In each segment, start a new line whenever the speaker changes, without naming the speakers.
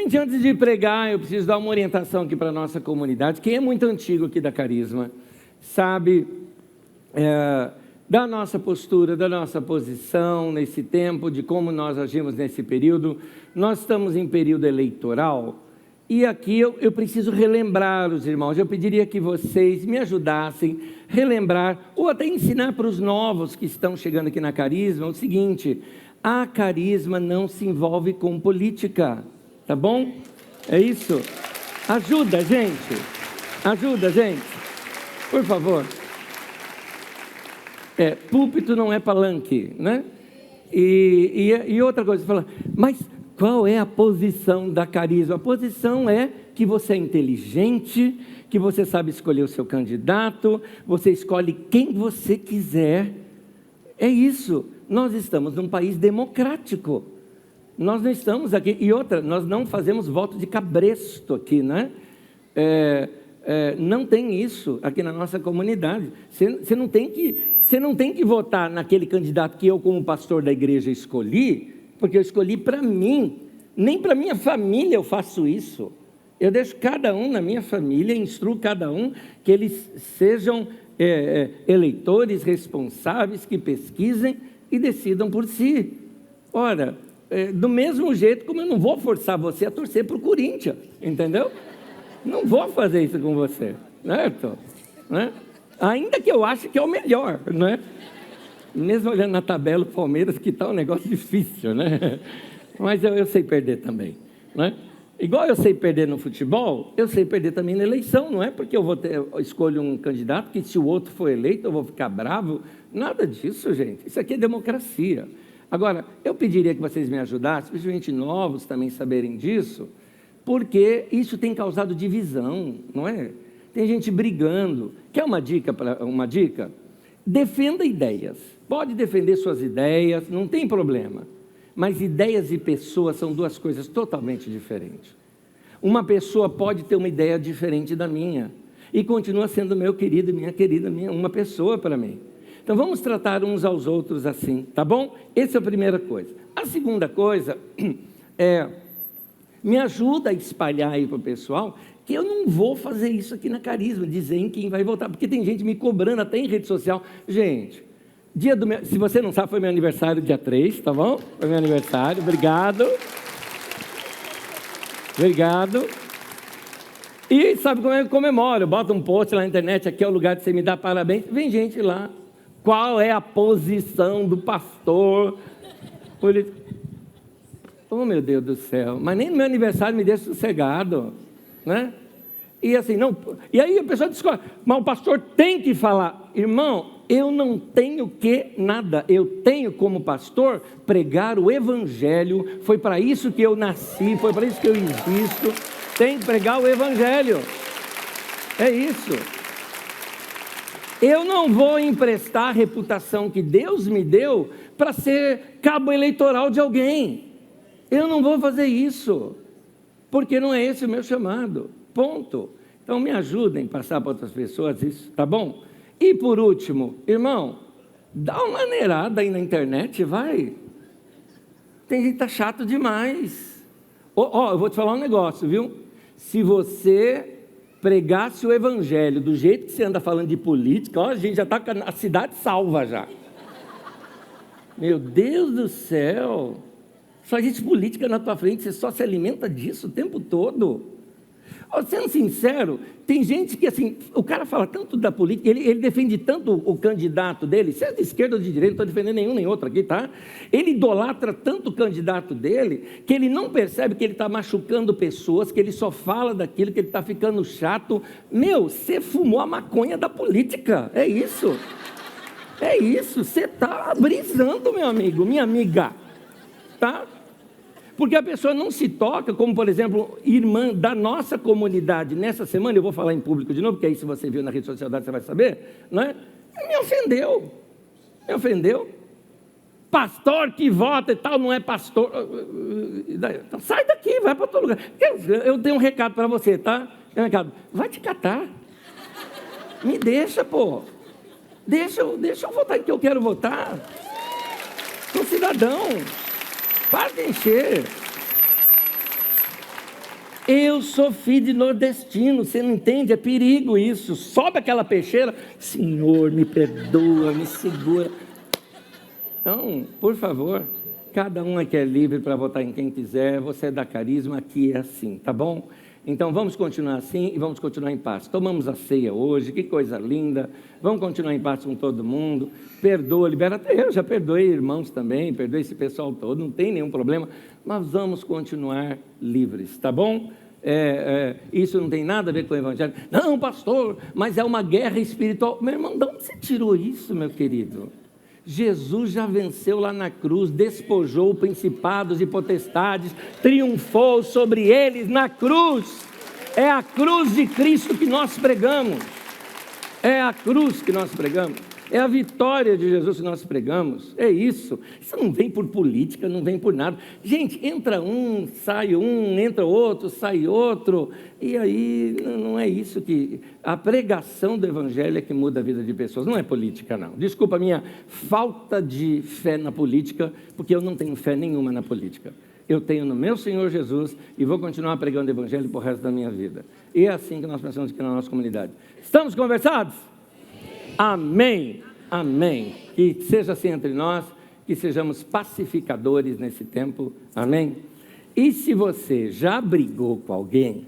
Gente, antes de pregar, eu preciso dar uma orientação aqui para a nossa comunidade. Quem é muito antigo aqui da Carisma sabe da nossa postura, da nossa posição nesse tempo, de como nós agimos nesse período. Nós estamos em período eleitoral e aqui eu preciso relembrar os irmãos. Eu pediria que vocês me ajudassem a relembrar ou até ensinar para os novos que estão chegando aqui na Carisma o seguinte: a Carisma não se envolve com política. Tá bom? É isso? Ajuda, gente. Ajuda, gente. Por favor. Púlpito não é palanque, né? E outra coisa, você fala, mas qual é a posição da Carisma? A posição é que você é inteligente, que você sabe escolher o seu candidato, você escolhe quem você quiser. É isso. Nós estamos num país democrático. Nós não estamos aqui, e outra, nós não fazemos voto de cabresto aqui, né? Não tem isso aqui na nossa comunidade. Você não tem que votar naquele candidato que eu, como pastor da igreja, escolhi, porque eu escolhi para mim, nem para minha família eu faço isso. Eu deixo cada um na minha família, instruo cada um que eles sejam eleitores responsáveis, que pesquisem e decidam por si. Ora, do mesmo jeito como eu não vou forçar você a torcer para o Corinthians, entendeu? Não vou fazer isso com você, certo? Né? Ainda que eu ache que é o melhor, né? Mesmo olhando na tabela, o Palmeiras, que está um negócio difícil, né? Mas eu sei perder também, né? Igual eu sei perder no futebol, eu sei perder também na eleição. Não é porque eu escolho um candidato que, se o outro for eleito, eu vou ficar bravo. Nada disso, gente. Isso aqui é democracia. Agora, eu pediria que vocês me ajudassem, principalmente novos também saberem disso, porque isso tem causado divisão, não é? Tem gente brigando. Quer uma dica? Defenda ideias. Pode defender suas ideias, não tem problema. Mas ideias e pessoas são duas coisas totalmente diferentes. Uma pessoa pode ter uma ideia diferente da minha e continua sendo meu querido, minha querida, uma pessoa para mim. Então, vamos tratar uns aos outros assim, tá bom? Essa é a primeira coisa. A segunda coisa me ajuda a espalhar aí para o pessoal que eu não vou fazer isso aqui na Carisma, dizer em quem vai votar, porque tem gente me cobrando até em rede social. Gente, se você não sabe, foi meu aniversário dia 3, tá bom? Foi meu aniversário, obrigado. Obrigado. E sabe como é que eu comemoro? Eu boto um post lá na internet, aqui é o lugar de você me dar parabéns. Vem gente lá. Qual é a posição do pastor? Oh, meu Deus do céu, mas nem no meu aniversário me deixa sossegado, né? E assim, não, e aí a pessoa discorda, mas o pastor tem que falar. Irmão, eu não tenho que nada, eu tenho como pastor pregar o evangelho, foi para isso que eu nasci, foi para isso que eu existo, tem que pregar o evangelho, é isso. Eu não vou emprestar a reputação que Deus me deu para ser cabo eleitoral de alguém. Eu não vou fazer isso, porque não é esse o meu chamado, ponto. Então me ajudem a passar para outras pessoas isso, tá bom? E por último, irmão, dá uma maneirada aí na internet, vai. Tem gente que está chato demais. Eu vou te falar um negócio, viu? Se você pregasse o evangelho do jeito que você anda falando de política, a gente já está com a cidade salva já. Meu Deus do céu, só existe política na tua frente, você só se alimenta disso o tempo todo. Sendo sincero, tem gente que assim, o cara fala tanto da política, ele defende tanto o candidato dele, seja de esquerda ou de direita, não estou defendendo nenhum nem outro aqui, tá? Ele idolatra tanto o candidato dele, que ele não percebe que ele está machucando pessoas, que ele só fala daquilo, que ele está ficando chato. Meu, você fumou a maconha da política, é isso. É isso, você está brisando, meu amigo, minha amiga, tá? Porque a pessoa não se toca, como por exemplo, irmã da nossa comunidade, nessa semana, eu vou falar em público de novo, porque aí se você viu na rede social você vai saber, não é? Me ofendeu, pastor que vota e tal, não é pastor, então, sai daqui, vai para outro lugar, eu tenho um recado para você, tá? Vai te catar, me deixa, pô, deixa eu votar em que eu quero votar, sou cidadão. Para de encher. Eu sou filho de nordestino, você não entende? É perigo isso. Sobe aquela peixeira, Senhor, me perdoa, me segura. Então, por favor, cada um aqui é livre para votar em quem quiser. Você é da Carisma, aqui é assim, tá bom? Então vamos continuar assim e vamos continuar em paz. Tomamos a ceia hoje, que coisa linda. Vamos continuar em paz com todo mundo. Perdoa, libera. Até eu já perdoei irmãos também, perdoei esse pessoal todo, não tem nenhum problema. Mas vamos continuar livres, tá bom? Isso não tem nada a ver com o evangelho. Não, pastor, mas é uma guerra espiritual. Meu irmão, de onde você tirou isso, meu querido? Jesus já venceu lá na cruz, despojou principados e potestades, triunfou sobre eles na cruz. É a cruz de Cristo que nós pregamos. É a cruz que nós pregamos. É a vitória de Jesus que nós pregamos. É isso. Isso não vem por política, não vem por nada. Gente, entra um, sai um, entra outro, sai outro. E aí não é isso que... A pregação do evangelho é que muda a vida de pessoas. Não é política, não. Desculpa a minha falta de fé na política, porque eu não tenho fé nenhuma na política. Eu tenho no meu Senhor Jesus e vou continuar pregando o evangelho por resto da minha vida. E é assim que nós pensamos aqui na nossa comunidade. Estamos conversados? Amém, amém. Que seja assim entre nós, que sejamos pacificadores nesse tempo, amém? E se você já brigou com alguém,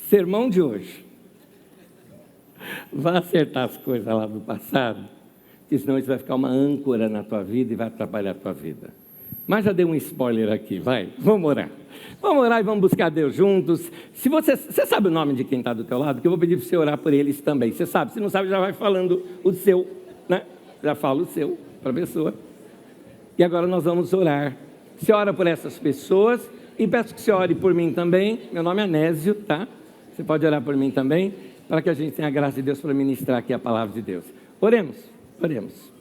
sermão de hoje, vá acertar as coisas lá do passado, porque senão isso vai ficar uma âncora na tua vida e vai atrapalhar a tua vida. Mas já dei um spoiler aqui, vai, vamos orar. Vamos orar e vamos buscar Deus juntos. Se você sabe o nome de quem está do teu lado, que eu vou pedir para você orar por eles também. Você sabe, se não sabe, já vai falando o seu, né? Já fala o seu para a pessoa. E agora nós vamos orar. Você ora por essas pessoas e peço que você ore por mim também. Meu nome é Anésio, tá? Você pode orar por mim também, para que a gente tenha a graça de Deus para ministrar aqui a palavra de Deus. Oremos, oremos.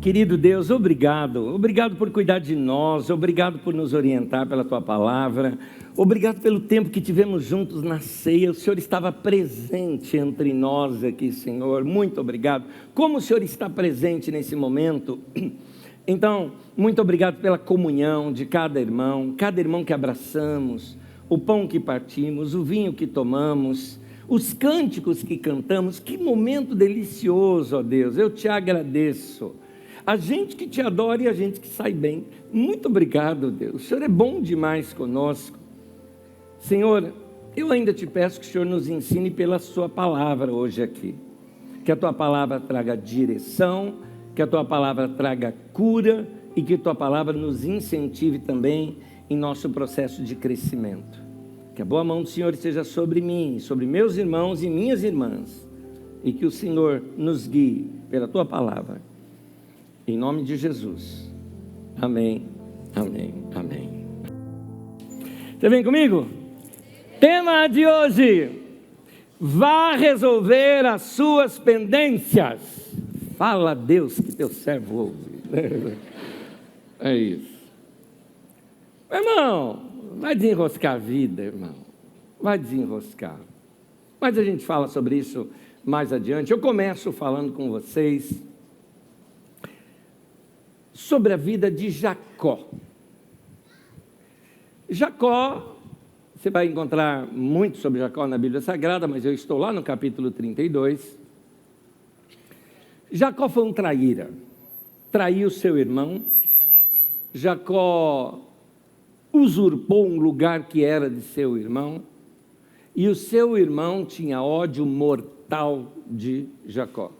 Querido Deus, obrigado por cuidar de nós, obrigado por nos orientar pela Tua palavra, obrigado pelo tempo que tivemos juntos na ceia. O Senhor estava presente entre nós aqui, Senhor, muito obrigado. Como o Senhor está presente nesse momento? Então, muito obrigado pela comunhão de cada irmão que abraçamos, o pão que partimos, o vinho que tomamos, os cânticos que cantamos. Que momento delicioso, ó Deus, eu te agradeço. A gente que te adora e a gente que sai bem. Muito obrigado, Deus. O Senhor é bom demais conosco. Senhor, eu ainda te peço que o Senhor nos ensine pela sua palavra hoje aqui. Que a tua palavra traga direção, que a tua palavra traga cura e que a tua palavra nos incentive também em nosso processo de crescimento. Que a boa mão do Senhor esteja sobre mim, sobre meus irmãos e minhas irmãs. E que o Senhor nos guie pela tua palavra. Em nome de Jesus. Amém, amém, amém. Você vem comigo? Tema de hoje: vá resolver as suas pendências. Fala a Deus que teu servo ouve. É isso. Irmão, vai desenroscar a vida, irmão. Vai desenroscar. Mas a gente fala sobre isso mais adiante. Eu começo falando com vocês sobre a vida de Jacó. Jacó, você vai encontrar muito sobre Jacó na Bíblia Sagrada, mas eu estou lá no capítulo 32. Jacó foi um traíra, traiu seu irmão. Jacó usurpou um lugar que era de seu irmão, e o seu irmão tinha ódio mortal de Jacó.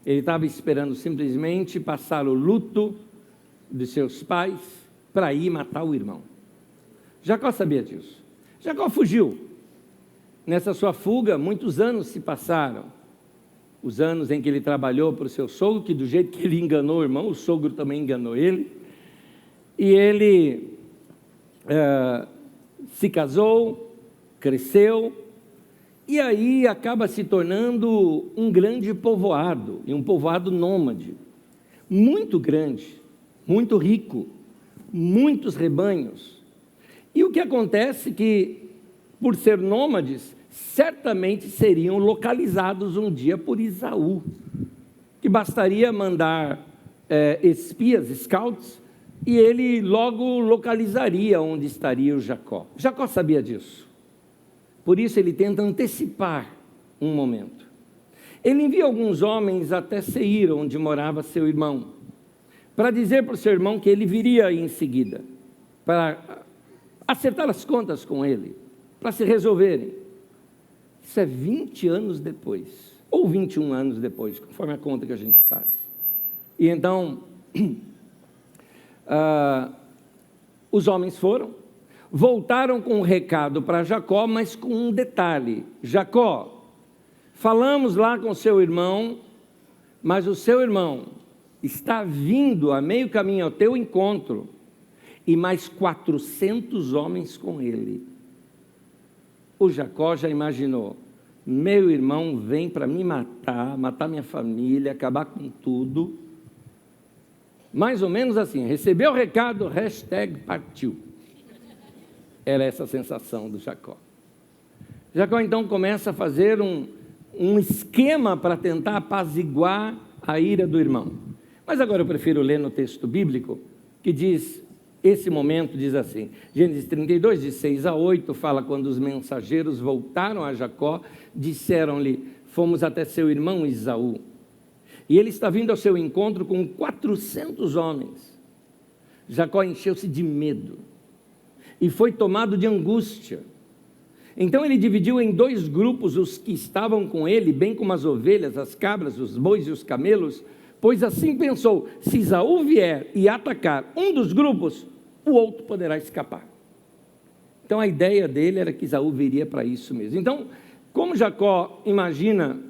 Ele estava esperando simplesmente passar o luto de seus pais para ir matar o irmão. Jacó sabia disso. Jacó fugiu. Nessa sua fuga, muitos anos se passaram. Os anos em que ele trabalhou para o seu sogro, que do jeito que ele enganou o irmão, o sogro também enganou ele. E ele se casou, cresceu, E aí acaba se tornando um grande povoado, e um povoado nômade, muito grande, muito rico, muitos rebanhos. E o que acontece é que, por ser nômades, certamente seriam localizados um dia por Esaú, que bastaria mandar espias, scouts, e ele logo localizaria onde estaria o Jacó. Jacó sabia disso. Por isso ele tenta antecipar um momento. Ele envia alguns homens até Seir, onde morava seu irmão, para dizer para o seu irmão que ele viria em seguida, para acertar as contas com ele, para se resolverem. Isso é 20 anos depois, ou 21 anos depois, conforme a conta que a gente faz. E então, os homens voltaram com um recado para Jacó, mas com um detalhe: Jacó, falamos lá com seu irmão, mas o seu irmão está vindo a meio caminho ao teu encontro, e mais 400 homens com ele. O Jacó já imaginou: meu irmão vem para me matar minha família, acabar com tudo. Mais ou menos assim, recebeu o recado, #partiu. Era essa a sensação do Jacó. Jacó então começa a fazer um esquema para tentar apaziguar a ira do irmão. Mas agora eu prefiro ler no texto bíblico, que diz, esse momento diz assim, Gênesis 32, de 6 a 8, fala: quando os mensageiros voltaram a Jacó, disseram-lhe: fomos até seu irmão Esaú, e ele está vindo ao seu encontro com 400 homens. Jacó encheu-se de medo e foi tomado de angústia. Então ele dividiu em 2 grupos os que estavam com ele, bem como as ovelhas, as cabras, os bois e os camelos, pois assim pensou: se Esaú vier e atacar um dos grupos, o outro poderá escapar. Então a ideia dele era que Esaú viria para isso mesmo. Então, como Jacó imagina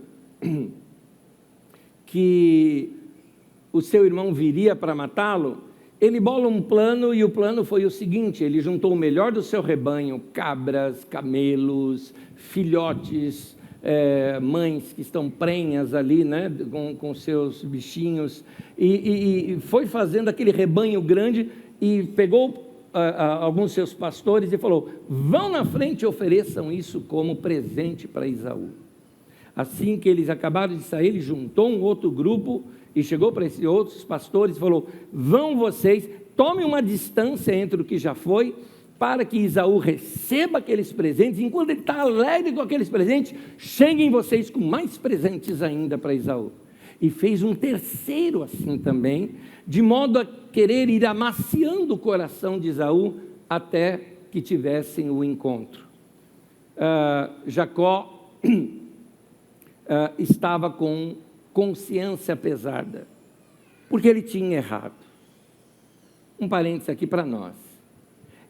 que o seu irmão viria para matá-lo, ele bola um plano, e o plano foi o seguinte: ele juntou o melhor do seu rebanho, cabras, camelos, filhotes, mães que estão prenhas ali, né, com seus bichinhos, e foi fazendo aquele rebanho grande, e pegou alguns seus pastores e falou: vão na frente e ofereçam isso como presente para Esaú. Assim que eles acabaram de sair, ele juntou um outro grupo e chegou para esses outros pastores e falou: vão vocês, tomem uma distância entre o que já foi, para que Esaú receba aqueles presentes. Enquanto ele está alegre com aqueles presentes, cheguem vocês com mais presentes ainda para Esaú. E fez um terceiro assim também, de modo a querer ir amaciando o coração de Esaú até que tivessem o encontro. Jacó estava com consciência pesada, porque ele tinha errado. Um parênteses aqui para nós: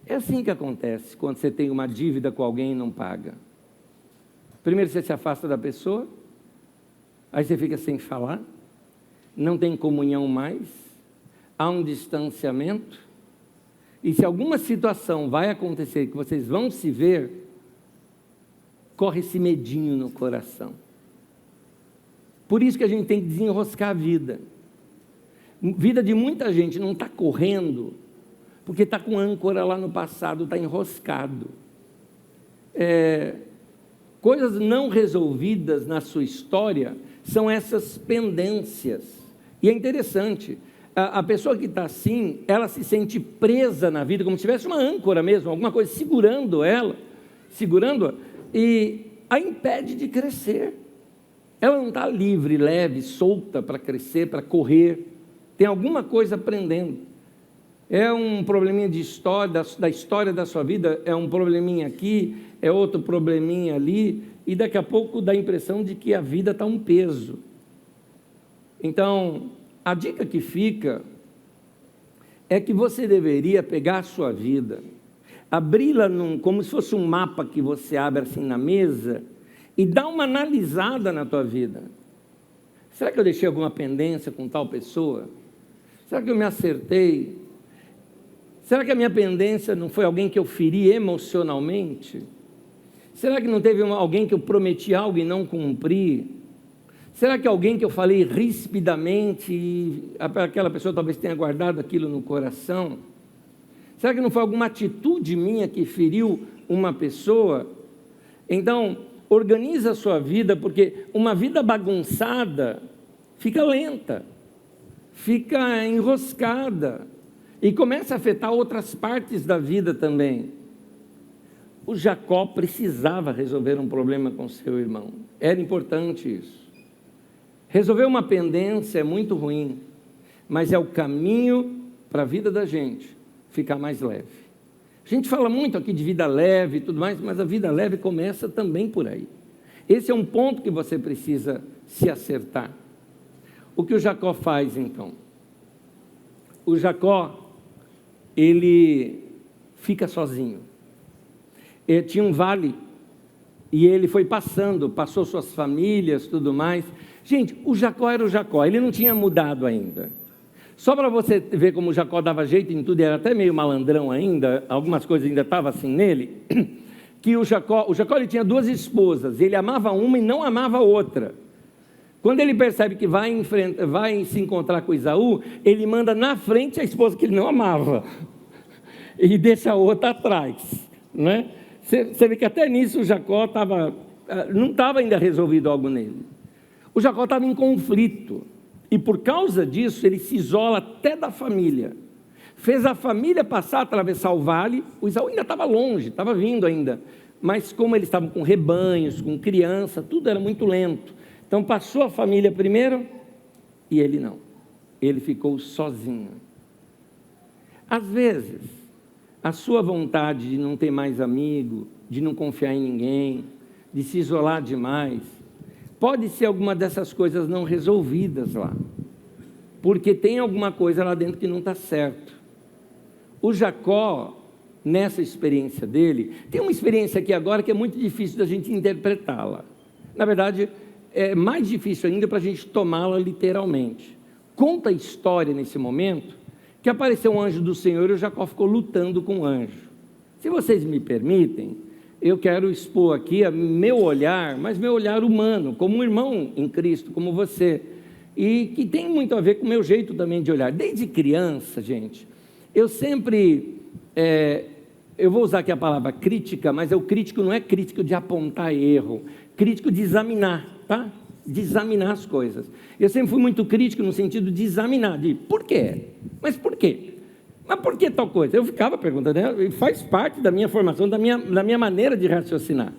é assim que acontece quando você tem uma dívida com alguém e não paga. Primeiro você se afasta da pessoa, aí você fica sem falar, não tem comunhão mais, há um distanciamento, e se alguma situação vai acontecer que vocês vão se ver, corre esse medinho no coração. Por isso que a gente tem que desenroscar a vida. Vida de muita gente não está correndo, porque está com âncora lá no passado, está enroscado. Coisas não resolvidas na sua história são essas pendências. E é interessante, a pessoa que está assim, ela se sente presa na vida, como se tivesse uma âncora mesmo, alguma coisa segurando-a, e a impede de crescer. Ela não está livre, leve, solta para crescer, para correr. Tem alguma coisa prendendo. É um probleminha de história, da história da sua vida, é um probleminha aqui, é outro probleminha ali, e daqui a pouco dá a impressão de que a vida está um peso. Então, a dica que fica é que você deveria pegar a sua vida, abri-la como se fosse um mapa que você abre assim na mesa, e dá uma analisada na tua vida. Será que eu deixei alguma pendência com tal pessoa? Será que eu me acertei? Será que a minha pendência não foi alguém que eu feri emocionalmente? Será que não teve alguém que eu prometi algo e não cumpri? Será que alguém que eu falei rispidamente e aquela pessoa talvez tenha guardado aquilo no coração? Será que não foi alguma atitude minha que feriu uma pessoa? Então, organiza a sua vida, porque uma vida bagunçada fica lenta, fica enroscada e começa a afetar outras partes da vida também. O Jacó precisava resolver um problema com seu irmão, era importante isso. Resolver uma pendência é muito ruim, mas é o caminho para a vida da gente ficar mais leve. A gente fala muito aqui de vida leve e tudo mais, mas a vida leve começa também por aí. Esse é um ponto que você precisa se acertar. O que o Jacó faz então? O Jacó, ele fica sozinho. Ele tinha um vale e ele foi passou suas famílias, tudo mais. Gente, o Jacó era o Jacó, ele não tinha mudado ainda. Só para você ver como o Jacó dava jeito em tudo, era até meio malandrão ainda, algumas coisas ainda estavam assim nele, que o Jacó ele tinha 2 esposas, ele amava uma e não amava a outra. Quando ele percebe que vai se encontrar com Esaú, ele manda na frente a esposa que ele não amava, e deixa a outra atrás, né? Você vê que até nisso o Jacó não estava ainda resolvido algo nele. O Jacó estava em conflito, e por causa disso ele se isola até da família, fez a família passar a atravessar o vale. O Esaú ainda estava longe, estava vindo ainda, mas como eles estavam com rebanhos, com criança, tudo era muito lento, então passou a família primeiro, e ele não, ele ficou sozinho. Às vezes, a sua vontade de não ter mais amigo, de não confiar em ninguém, de se isolar demais, pode ser alguma dessas coisas não resolvidas lá, porque tem alguma coisa lá dentro que não está certo. O Jacó, nessa experiência dele, tem uma experiência aqui agora que é muito difícil da gente interpretá-la. Na verdade, é mais difícil ainda para a gente tomá-la literalmente. Conta a história nesse momento que apareceu um anjo do Senhor e o Jacó ficou lutando com o anjo. Se vocês me permitem, eu quero expor aqui meu olhar, mas meu olhar humano, como um irmão em Cristo, como você, e que tem muito a ver com o meu jeito também de olhar. Desde criança, gente, eu sempre, eu vou usar aqui a palavra crítica, mas o crítico não é crítico de apontar erro, crítico de examinar, tá? De examinar as coisas. Eu sempre fui muito crítico no sentido de examinar, de por quê? Mas por quê? Mas por que tal coisa? Eu ficava perguntando, né? Faz parte da minha formação, da minha maneira de raciocinar.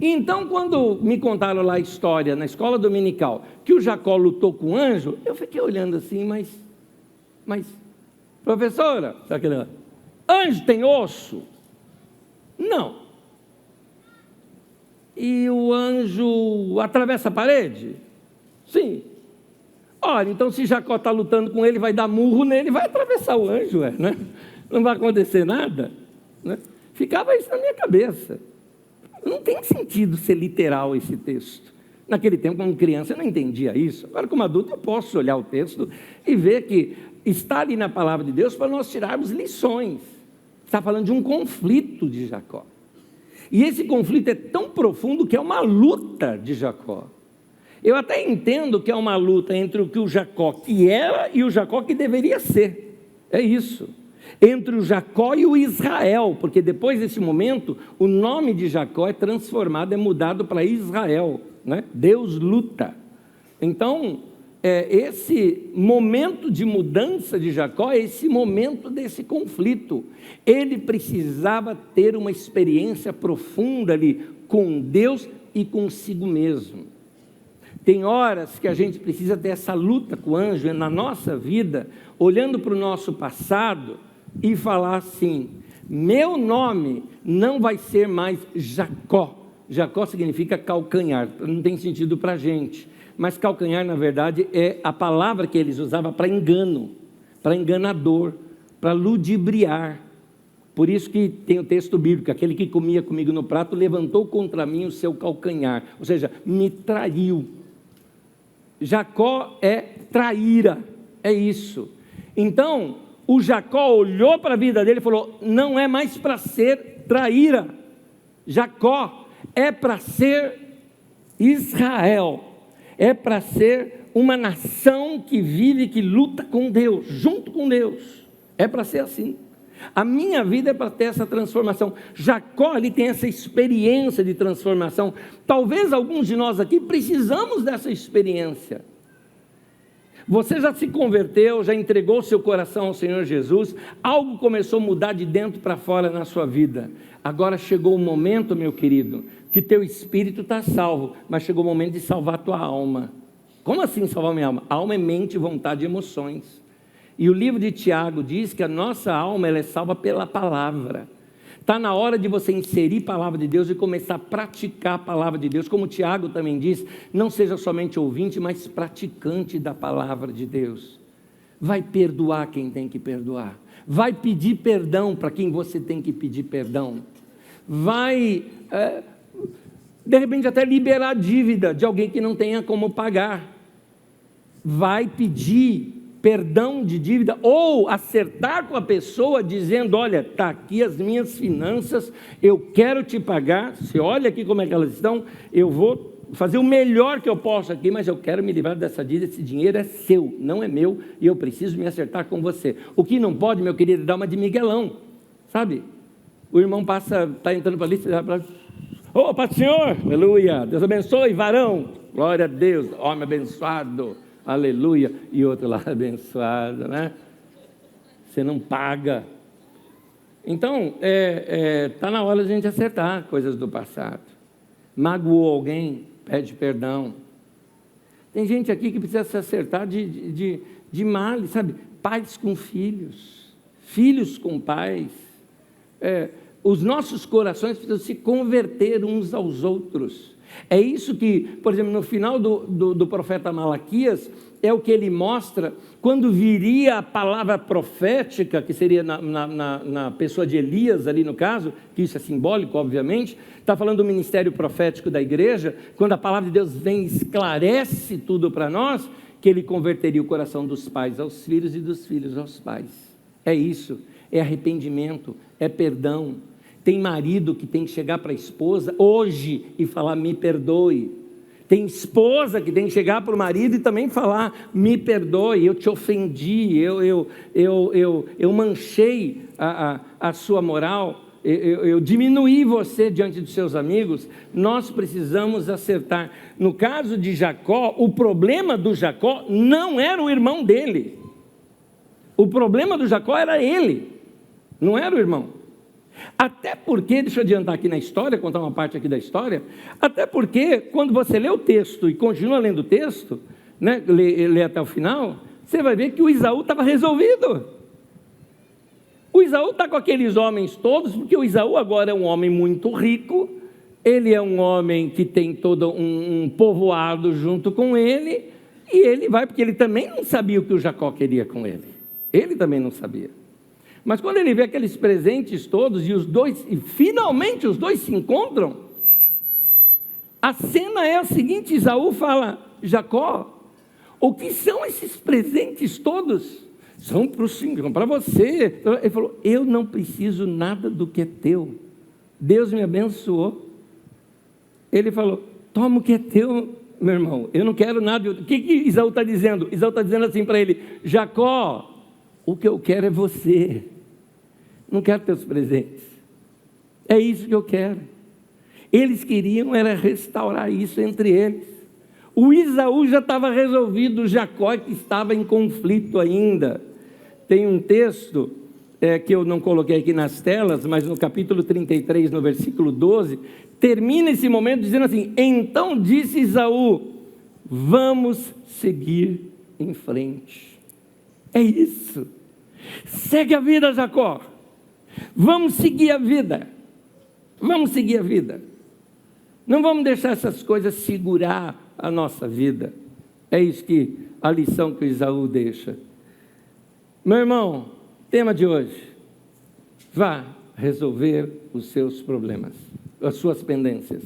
E então, quando me contaram lá a história, na escola dominical, que o Jacó lutou com o anjo, eu fiquei olhando assim, mas professora, sabe aquele, anjo tem osso? Não. E o anjo atravessa a parede? Sim. Olha, então se Jacó está lutando com ele, vai dar murro nele, vai atravessar o anjo, né? Não vai acontecer nada, né? Ficava isso na minha cabeça. Não tem sentido ser literal esse texto. Naquele tempo, como criança, eu não entendia isso. Agora, como adulto, eu posso olhar o texto e ver que está ali na palavra de Deus para nós tirarmos lições. Está falando de um conflito de Jacó. E esse conflito é tão profundo que é uma luta de Jacó. Eu até entendo que é uma luta entre o que o Jacó que era e o Jacó que deveria ser. É isso. Entre o Jacó e o Israel, porque depois desse momento, o nome de Jacó é transformado, é mudado para Israel, né? Deus luta. Então, esse momento de mudança de Jacó é esse momento desse conflito. Ele precisava ter uma experiência profunda ali com Deus e consigo mesmo. Tem horas que a gente precisa ter essa luta com o anjo na nossa vida, olhando para o nosso passado e falar assim, meu nome não vai ser mais Jacó. Jacó significa calcanhar, não tem sentido para a gente, mas calcanhar na verdade é a palavra que eles usavam para engano, para enganador, para ludibriar. Por isso que tem o texto bíblico, aquele que comia comigo no prato levantou contra mim o seu calcanhar, ou seja, me traiu. Jacó é traíra, é isso. Então, o Jacó olhou para a vida dele e falou, não é mais para ser traíra. Jacó é para ser Israel, é para ser uma nação que vive, que luta com Deus, junto com Deus. É para ser assim. A minha vida é para ter essa transformação. Jacó, ele tem essa experiência de transformação. Talvez alguns de nós aqui precisamos dessa experiência. Você já se converteu, já entregou seu coração ao Senhor Jesus, algo começou a mudar de dentro para fora na sua vida. Agora chegou o momento, meu querido, que teu espírito está salvo, mas chegou o momento de salvar a tua alma. Como assim salvar minha alma? Alma é mente, vontade e emoções. E o livro de Tiago diz que a nossa alma ela é salva pela palavra. Está na hora de você inserir a palavra de Deus e começar a praticar a palavra de Deus. Como Tiago também diz, não seja somente ouvinte, mas praticante da palavra de Deus. Vai perdoar quem tem que perdoar. Vai pedir perdão para quem você tem que pedir perdão. Vai, de repente, até liberar a dívida de alguém que não tenha como pagar. Vai pedir perdão de dívida, ou acertar com a pessoa dizendo, olha, está aqui as minhas finanças, eu quero te pagar, você olha aqui como é que elas estão, eu vou fazer o melhor que eu posso aqui, mas eu quero me livrar dessa dívida, esse dinheiro é seu, não é meu, e eu preciso me acertar com você. O que não pode, meu querido, é dar uma de miguelão, sabe? O irmão passa, está entrando para ali, você vai para lá, ô, Pai do Senhor, aleluia, Deus abençoe, varão, glória a Deus, homem abençoado, aleluia, e outro lá abençoado, né? Você não paga. Então, está na hora de a gente acertar coisas do passado. Magoou alguém, pede perdão. Tem gente aqui que precisa se acertar de males, sabe? Pais com filhos, filhos com pais. Os nossos corações precisam se converter uns aos outros. É isso que, por exemplo, no final do profeta Malaquias, é o que ele mostra, quando viria a palavra profética, que seria na pessoa de Elias, ali no caso, que isso é simbólico, obviamente, está falando do ministério profético da igreja, quando a palavra de Deus vem e esclarece tudo para nós, que ele converteria o coração dos pais aos filhos e dos filhos aos pais. É isso, é arrependimento, é perdão. Tem marido que tem que chegar para a esposa hoje e falar, me perdoe. Tem esposa que tem que chegar para o marido e também falar, me perdoe, eu te ofendi, eu manchei a sua moral, eu diminuí você diante dos seus amigos. Nós precisamos acertar. No caso de Jacó, o problema do Jacó não era o irmão dele. O problema do Jacó era ele, não era o irmão. Até porque, deixa eu adiantar aqui na história, contar uma parte aqui da história, até porque quando você lê o texto e continua lendo o texto, né, lê até o final, você vai ver que o Esaú estava resolvido. O Esaú está com aqueles homens todos, porque o Esaú agora é um homem muito rico, ele é um homem que tem todo um povoado junto com ele, e ele vai, porque ele também não sabia o que o Jacó queria com ele também não sabia. Mas quando ele vê aqueles presentes todos e finalmente os dois se encontram, a cena é a seguinte: Esaú fala, Jacó, o que são esses presentes todos? São para você. Ele falou, eu não preciso nada do que é teu, Deus me abençoou. Ele falou, toma o que é teu, meu irmão, eu não quero nada. O que Esaú está dizendo? Esaú está dizendo assim para ele, Jacó, o que eu quero é você, não quero teus presentes, é isso que eu quero. Eles queriam era restaurar isso entre eles. O Esaú já estava resolvido, o Jacó que estava em conflito ainda. Tem um texto que eu não coloquei aqui nas telas, mas no capítulo 33, no versículo 12, termina esse momento dizendo assim, então disse Esaú, vamos seguir em frente. É isso. Segue a vida, Jacó. Vamos seguir a vida. Vamos seguir a vida. Não vamos deixar essas coisas segurar a nossa vida. É isso que a lição que o Esaú deixa. Meu irmão, tema de hoje. Vá resolver os seus problemas, as suas pendências.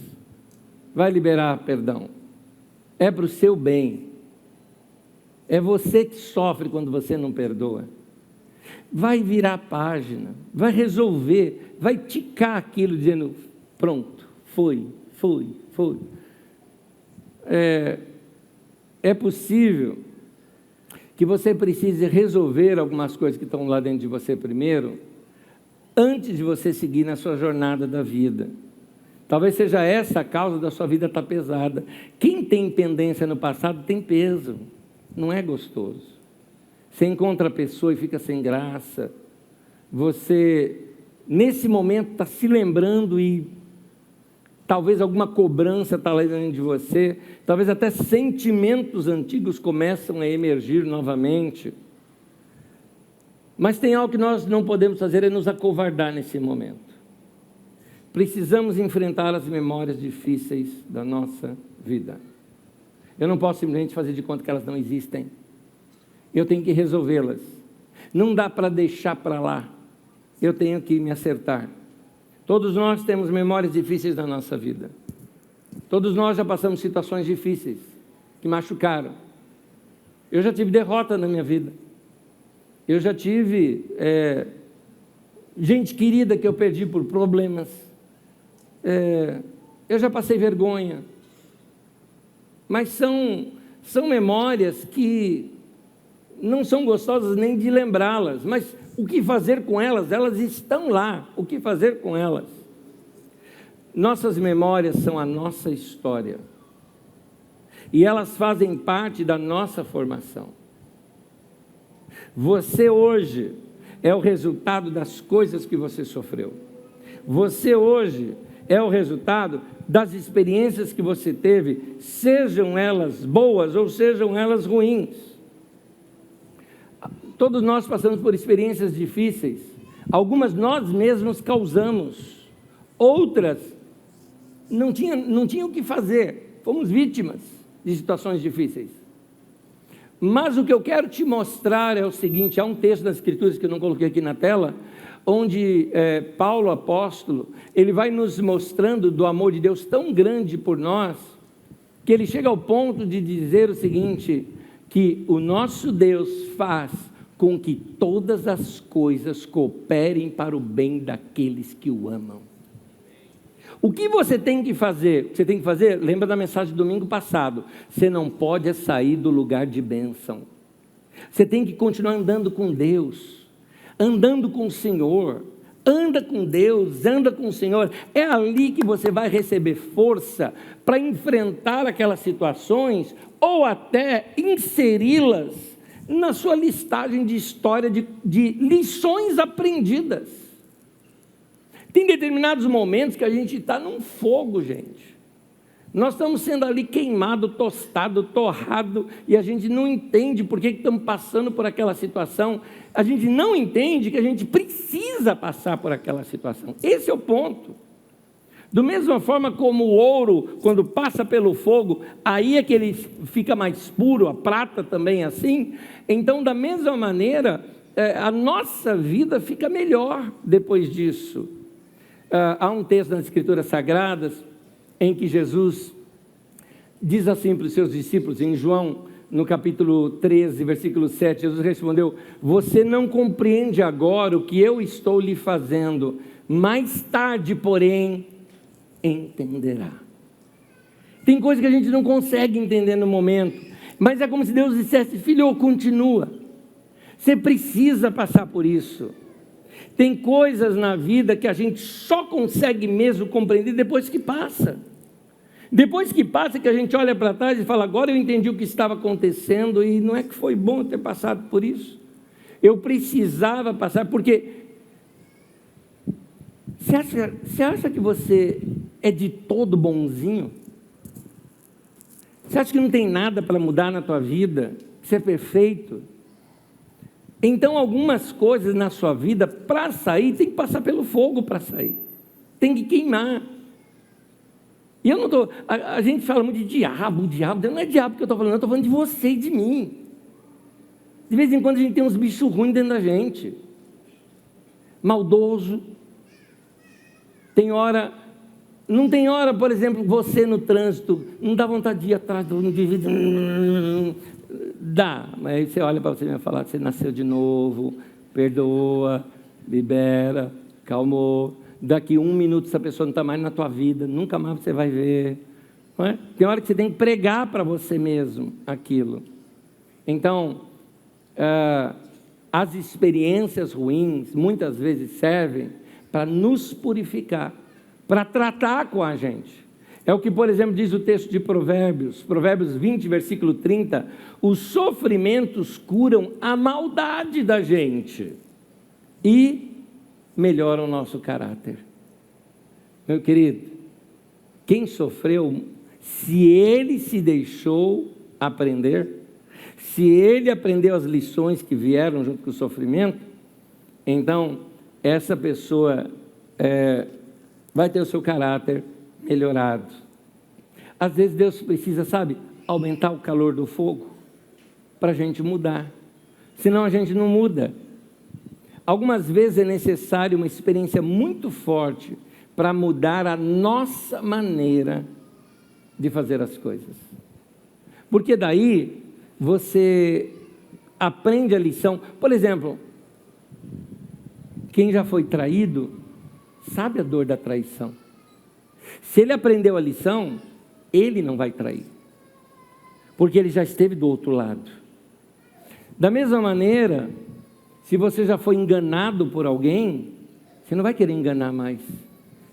Vai liberar perdão. É para o seu bem. É você que sofre quando você não perdoa. Vai virar a página, vai resolver, vai ticar aquilo dizendo, pronto, foi, fui. É possível que você precise resolver algumas coisas que estão lá dentro de você primeiro, antes de você seguir na sua jornada da vida. Talvez seja essa a causa da sua vida estar pesada. Quem tem pendência no passado tem peso, não é gostoso. Você encontra a pessoa e fica sem graça. Você, nesse momento, está se lembrando e talvez alguma cobrança está lá dentro de você, talvez até sentimentos antigos começam a emergir novamente. Mas tem algo que nós não podemos fazer, é nos acovardar nesse momento. Precisamos enfrentar as memórias difíceis da nossa vida. Eu não posso simplesmente fazer de conta que elas não existem. Eu tenho que resolvê-las. Não dá para deixar para lá. Eu tenho que me acertar. Todos nós temos memórias difíceis na nossa vida. Todos nós já passamos situações difíceis, que machucaram. Eu já tive derrota na minha vida. Eu já tive gente querida que eu perdi por problemas. Eu já passei vergonha. Mas são memórias que não são gostosas nem de lembrá-las, mas o que fazer com elas? Elas estão lá, o que fazer com elas? Nossas memórias são a nossa história, e elas fazem parte da nossa formação. Você hoje é o resultado das coisas que você sofreu. Você hoje é o resultado das experiências que você teve, sejam elas boas ou sejam elas ruins. Todos nós passamos por experiências difíceis. Algumas nós mesmos causamos. Outras não tinham o que fazer. Fomos vítimas de situações difíceis. Mas o que eu quero te mostrar é o seguinte, há um texto das Escrituras que eu não coloquei aqui na tela, onde Paulo, apóstolo, ele vai nos mostrando do amor de Deus tão grande por nós, que ele chega ao ponto de dizer o seguinte, que o nosso Deus faz com que todas as coisas cooperem para o bem daqueles que o amam. O que você tem que fazer? Você tem que fazer, lembra da mensagem do domingo passado, você não pode sair do lugar de bênção. Você tem que continuar andando com Deus, andando com o Senhor. Anda com Deus, anda com o Senhor. É ali que você vai receber força para enfrentar aquelas situações ou até inseri-las na sua listagem de história de lições aprendidas. Tem determinados momentos que a gente está num fogo, gente. Nós estamos sendo ali queimado, tostado, torrado, e a gente não entende por que estamos passando por aquela situação. A gente não entende que a gente precisa passar por aquela situação. Esse é o ponto. Da mesma forma como o ouro, quando passa pelo fogo, aí é que ele fica mais puro, a prata também é assim. Então, da mesma maneira, a nossa vida fica melhor depois disso. Há um texto nas Escrituras Sagradas, em que Jesus diz assim para os seus discípulos, em João, no capítulo 13, versículo 7, Jesus respondeu, você não compreende agora o que eu estou lhe fazendo, mais tarde, porém, entenderá. Tem coisa que a gente não consegue entender no momento, mas é como se Deus dissesse, filho, continua, você precisa passar por isso. Tem coisas na vida que a gente só consegue mesmo compreender depois que passa. Depois que passa, que a gente olha para trás e fala, agora eu entendi o que estava acontecendo e não é que foi bom ter passado por isso. Eu precisava passar, porque você acha que você é de todo bonzinho? Você acha que não tem nada para mudar na tua vida? Você é perfeito? Então, algumas coisas na sua vida, para sair, tem que passar pelo fogo para sair. Tem que queimar. E eu não estou... A gente fala muito de diabo, não é diabo que eu estou falando, eu estou falando de você e de mim. De vez em quando a gente tem uns bichos ruins dentro da gente. Maldoso. Tem hora... Não tem hora, por exemplo, você no trânsito, não dá vontade de ir atrás do indivíduo... Dá, mas aí você olha para você e vai falar, você nasceu de novo, perdoa, libera, calmou. daqui 1 minuto essa pessoa não está mais na tua vida, nunca mais você vai ver. Não é? Tem hora que você tem que pregar para você mesmo aquilo. Então, as experiências ruins muitas vezes servem para nos purificar, para tratar com a gente. É o que, por exemplo, diz o texto de Provérbios 20, versículo 30, os sofrimentos curam a maldade da gente e melhoram o nosso caráter. Meu querido, quem sofreu, se ele se deixou aprender, se ele aprendeu as lições que vieram junto com o sofrimento, então essa pessoa vai ter o seu caráter melhorado. Às vezes Deus precisa, sabe, aumentar o calor do fogo para a gente mudar, senão a gente não muda. Algumas vezes é necessário uma experiência muito forte para mudar a nossa maneira de fazer as coisas, porque daí você aprende a lição. Por exemplo, quem já foi traído sabe a dor da traição. Se ele aprendeu a lição, ele não vai trair, porque ele já esteve do outro lado. Da mesma maneira, se você já foi enganado por alguém, você não vai querer enganar mais.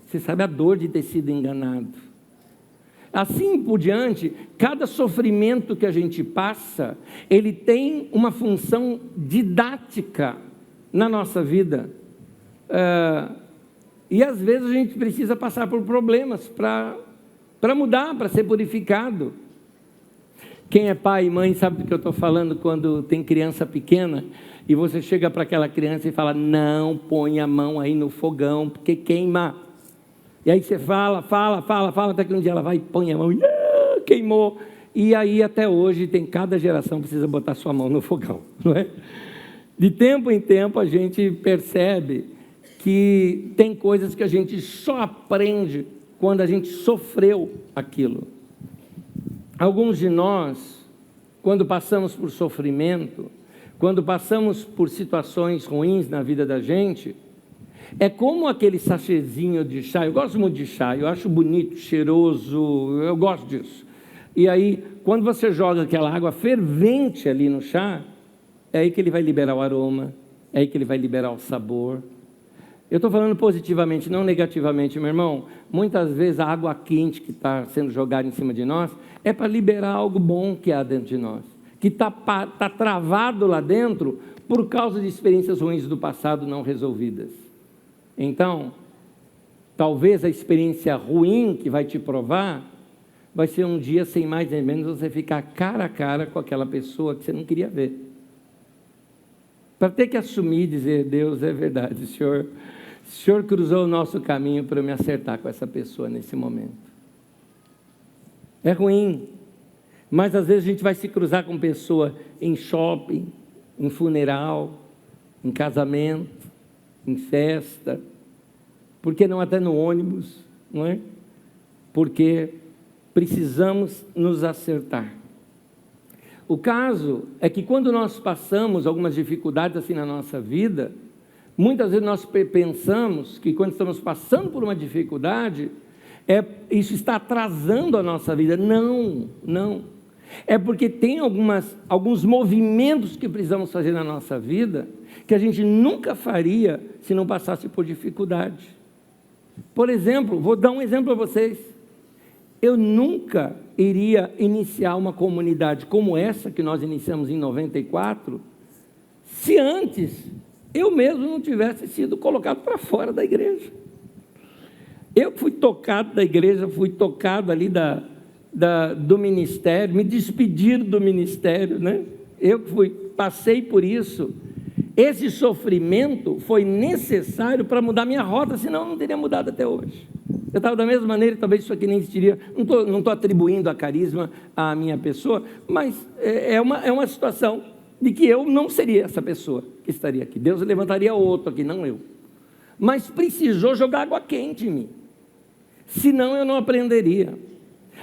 Você sabe a dor de ter sido enganado. Assim por diante, cada sofrimento que a gente passa, ele tem uma função didática na nossa vida. E às vezes a gente precisa passar por problemas para mudar, para ser purificado. Quem é pai e mãe sabe do que eu estou falando quando tem criança pequena e você chega para aquela criança e fala, não põe a mão aí no fogão, porque queima. E aí você fala, até que um dia ela vai e põe a mão e queimou. E aí até hoje cada geração precisa botar sua mão no fogão, não é? De tempo em tempo a gente percebe que tem coisas que a gente só aprende quando a gente sofreu aquilo. Alguns de nós, quando passamos por sofrimento, quando passamos por situações ruins na vida da gente, é como aquele sachêzinho de chá. Eu gosto muito de chá, eu acho bonito, cheiroso, eu gosto disso. E aí, quando você joga aquela água fervente ali no chá, é aí que ele vai liberar o aroma, é aí que ele vai liberar o sabor. Eu estou falando positivamente, não negativamente, meu irmão. Muitas vezes a água quente que está sendo jogada em cima de nós é para liberar algo bom que há dentro de nós, que está travado lá dentro por causa de experiências ruins do passado não resolvidas. Então, talvez a experiência ruim que vai te provar, vai ser um dia, sem mais nem menos, você ficar cara a cara com aquela pessoa que você não queria ver. Para ter que assumir e dizer, Deus, é verdade, o Senhor cruzou o nosso caminho para eu me acertar com essa pessoa nesse momento. É ruim, mas às vezes a gente vai se cruzar com pessoa em shopping, em funeral, em casamento, em festa, por que não até no ônibus, não é? Porque precisamos nos acertar. O caso é que quando nós passamos algumas dificuldades assim na nossa vida, muitas vezes nós pensamos que quando estamos passando por uma dificuldade, isso está atrasando a nossa vida. Não, não. É porque tem alguns movimentos que precisamos fazer na nossa vida que a gente nunca faria se não passasse por dificuldade. Por exemplo, vou dar um exemplo para vocês. Eu nunca iria iniciar uma comunidade como essa que nós iniciamos em 94, se antes eu mesmo não tivesse sido colocado para fora da igreja. Eu fui tocado da igreja, fui tocado ali do ministério, me despediram do ministério, né? Passei por isso. Esse sofrimento foi necessário para mudar minha rota, senão eu não teria mudado até hoje. Eu estava da mesma maneira, talvez isso aqui nem existiria. Não estou atribuindo a carisma à minha pessoa, mas é uma situação de que eu não seria essa pessoa que estaria aqui. Deus levantaria outro aqui, não eu. Mas precisou jogar água quente em mim, senão eu não aprenderia.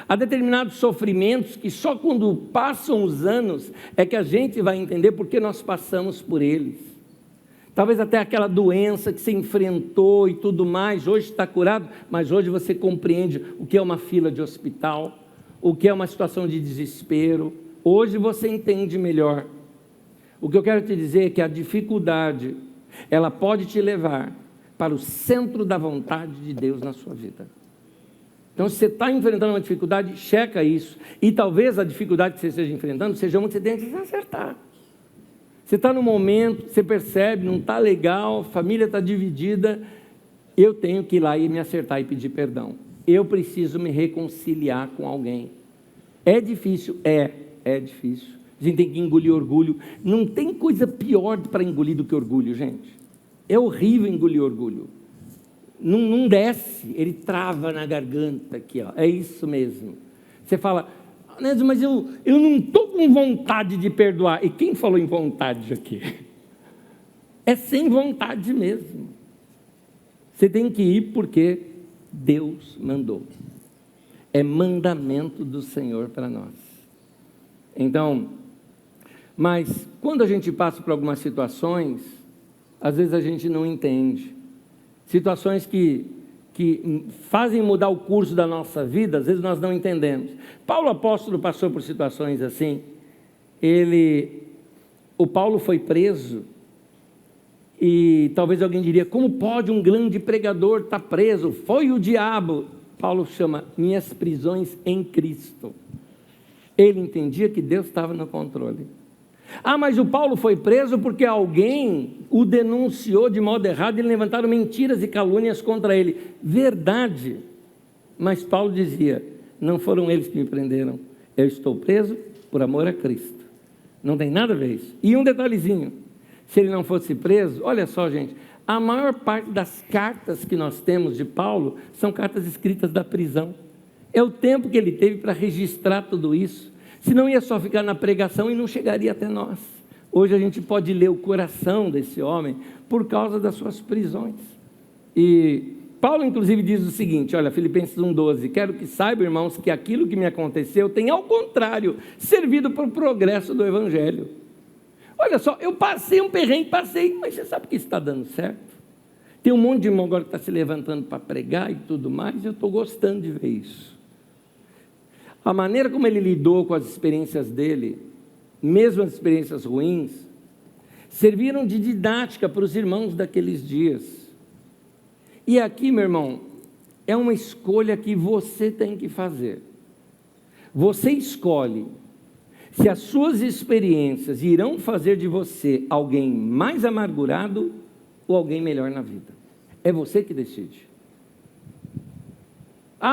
Há determinados sofrimentos que só quando passam os anos é que a gente vai entender por que nós passamos por eles. Talvez até aquela doença que você enfrentou e tudo mais, hoje está curado, mas hoje você compreende o que é uma fila de hospital, o que é uma situação de desespero. Hoje você entende melhor. O que eu quero te dizer é que a dificuldade, ela pode te levar para o centro da vontade de Deus na sua vida. Então, se você está enfrentando uma dificuldade, checa isso. E talvez a dificuldade que você esteja enfrentando seja uma que você tenha que acertar. Você está no momento, você percebe, não está legal, a família está dividida, eu tenho que ir lá e me acertar e pedir perdão. Eu preciso me reconciliar com alguém. É difícil? É difícil. A gente tem que engolir orgulho. Não tem coisa pior para engolir do que orgulho, gente. É horrível engolir orgulho. Não desce, ele trava na garganta aqui, ó. É isso mesmo. Você fala, Nésio, mas eu não estou com vontade de perdoar. E quem falou em vontade aqui? É sem vontade mesmo. Você tem que ir porque Deus mandou. É mandamento do Senhor para nós. Então, mas quando a gente passa por algumas situações, às vezes a gente não entende. Situações que fazem mudar o curso da nossa vida, às vezes nós não entendemos. Paulo apóstolo passou por situações assim. O Paulo foi preso, e talvez alguém diria, como pode um grande pregador estar preso? Foi o diabo. Paulo chama, minhas prisões em Cristo. Ele entendia que Deus estava no controle. Mas o Paulo foi preso porque alguém o denunciou de modo errado e levantaram mentiras e calúnias contra ele. Verdade. Mas Paulo dizia, não foram eles que me prenderam. Eu estou preso por amor a Cristo. Não tem nada a ver isso. E um detalhezinho, se ele não fosse preso, olha só, gente, a maior parte das cartas que nós temos de Paulo são cartas escritas da prisão. É o tempo que ele teve para registrar tudo isso. Senão ia só ficar na pregação e não chegaria até nós. Hoje a gente pode ler o coração desse homem por causa das suas prisões. E Paulo inclusive diz o seguinte, olha, Filipenses 1,12, quero que saibam, irmãos, que aquilo que me aconteceu tem ao contrário, servido para o progresso do Evangelho. Olha só, eu passei um perrengue, mas você sabe que isso está dando certo? Tem um monte de irmão agora que está se levantando para pregar e tudo mais, e eu estou gostando de ver isso. A maneira como ele lidou com as experiências dele, mesmo as experiências ruins, serviram de didática para os irmãos daqueles dias. E aqui, meu irmão, é uma escolha que você tem que fazer. Você escolhe se as suas experiências irão fazer de você alguém mais amargurado ou alguém melhor na vida. É você que decide.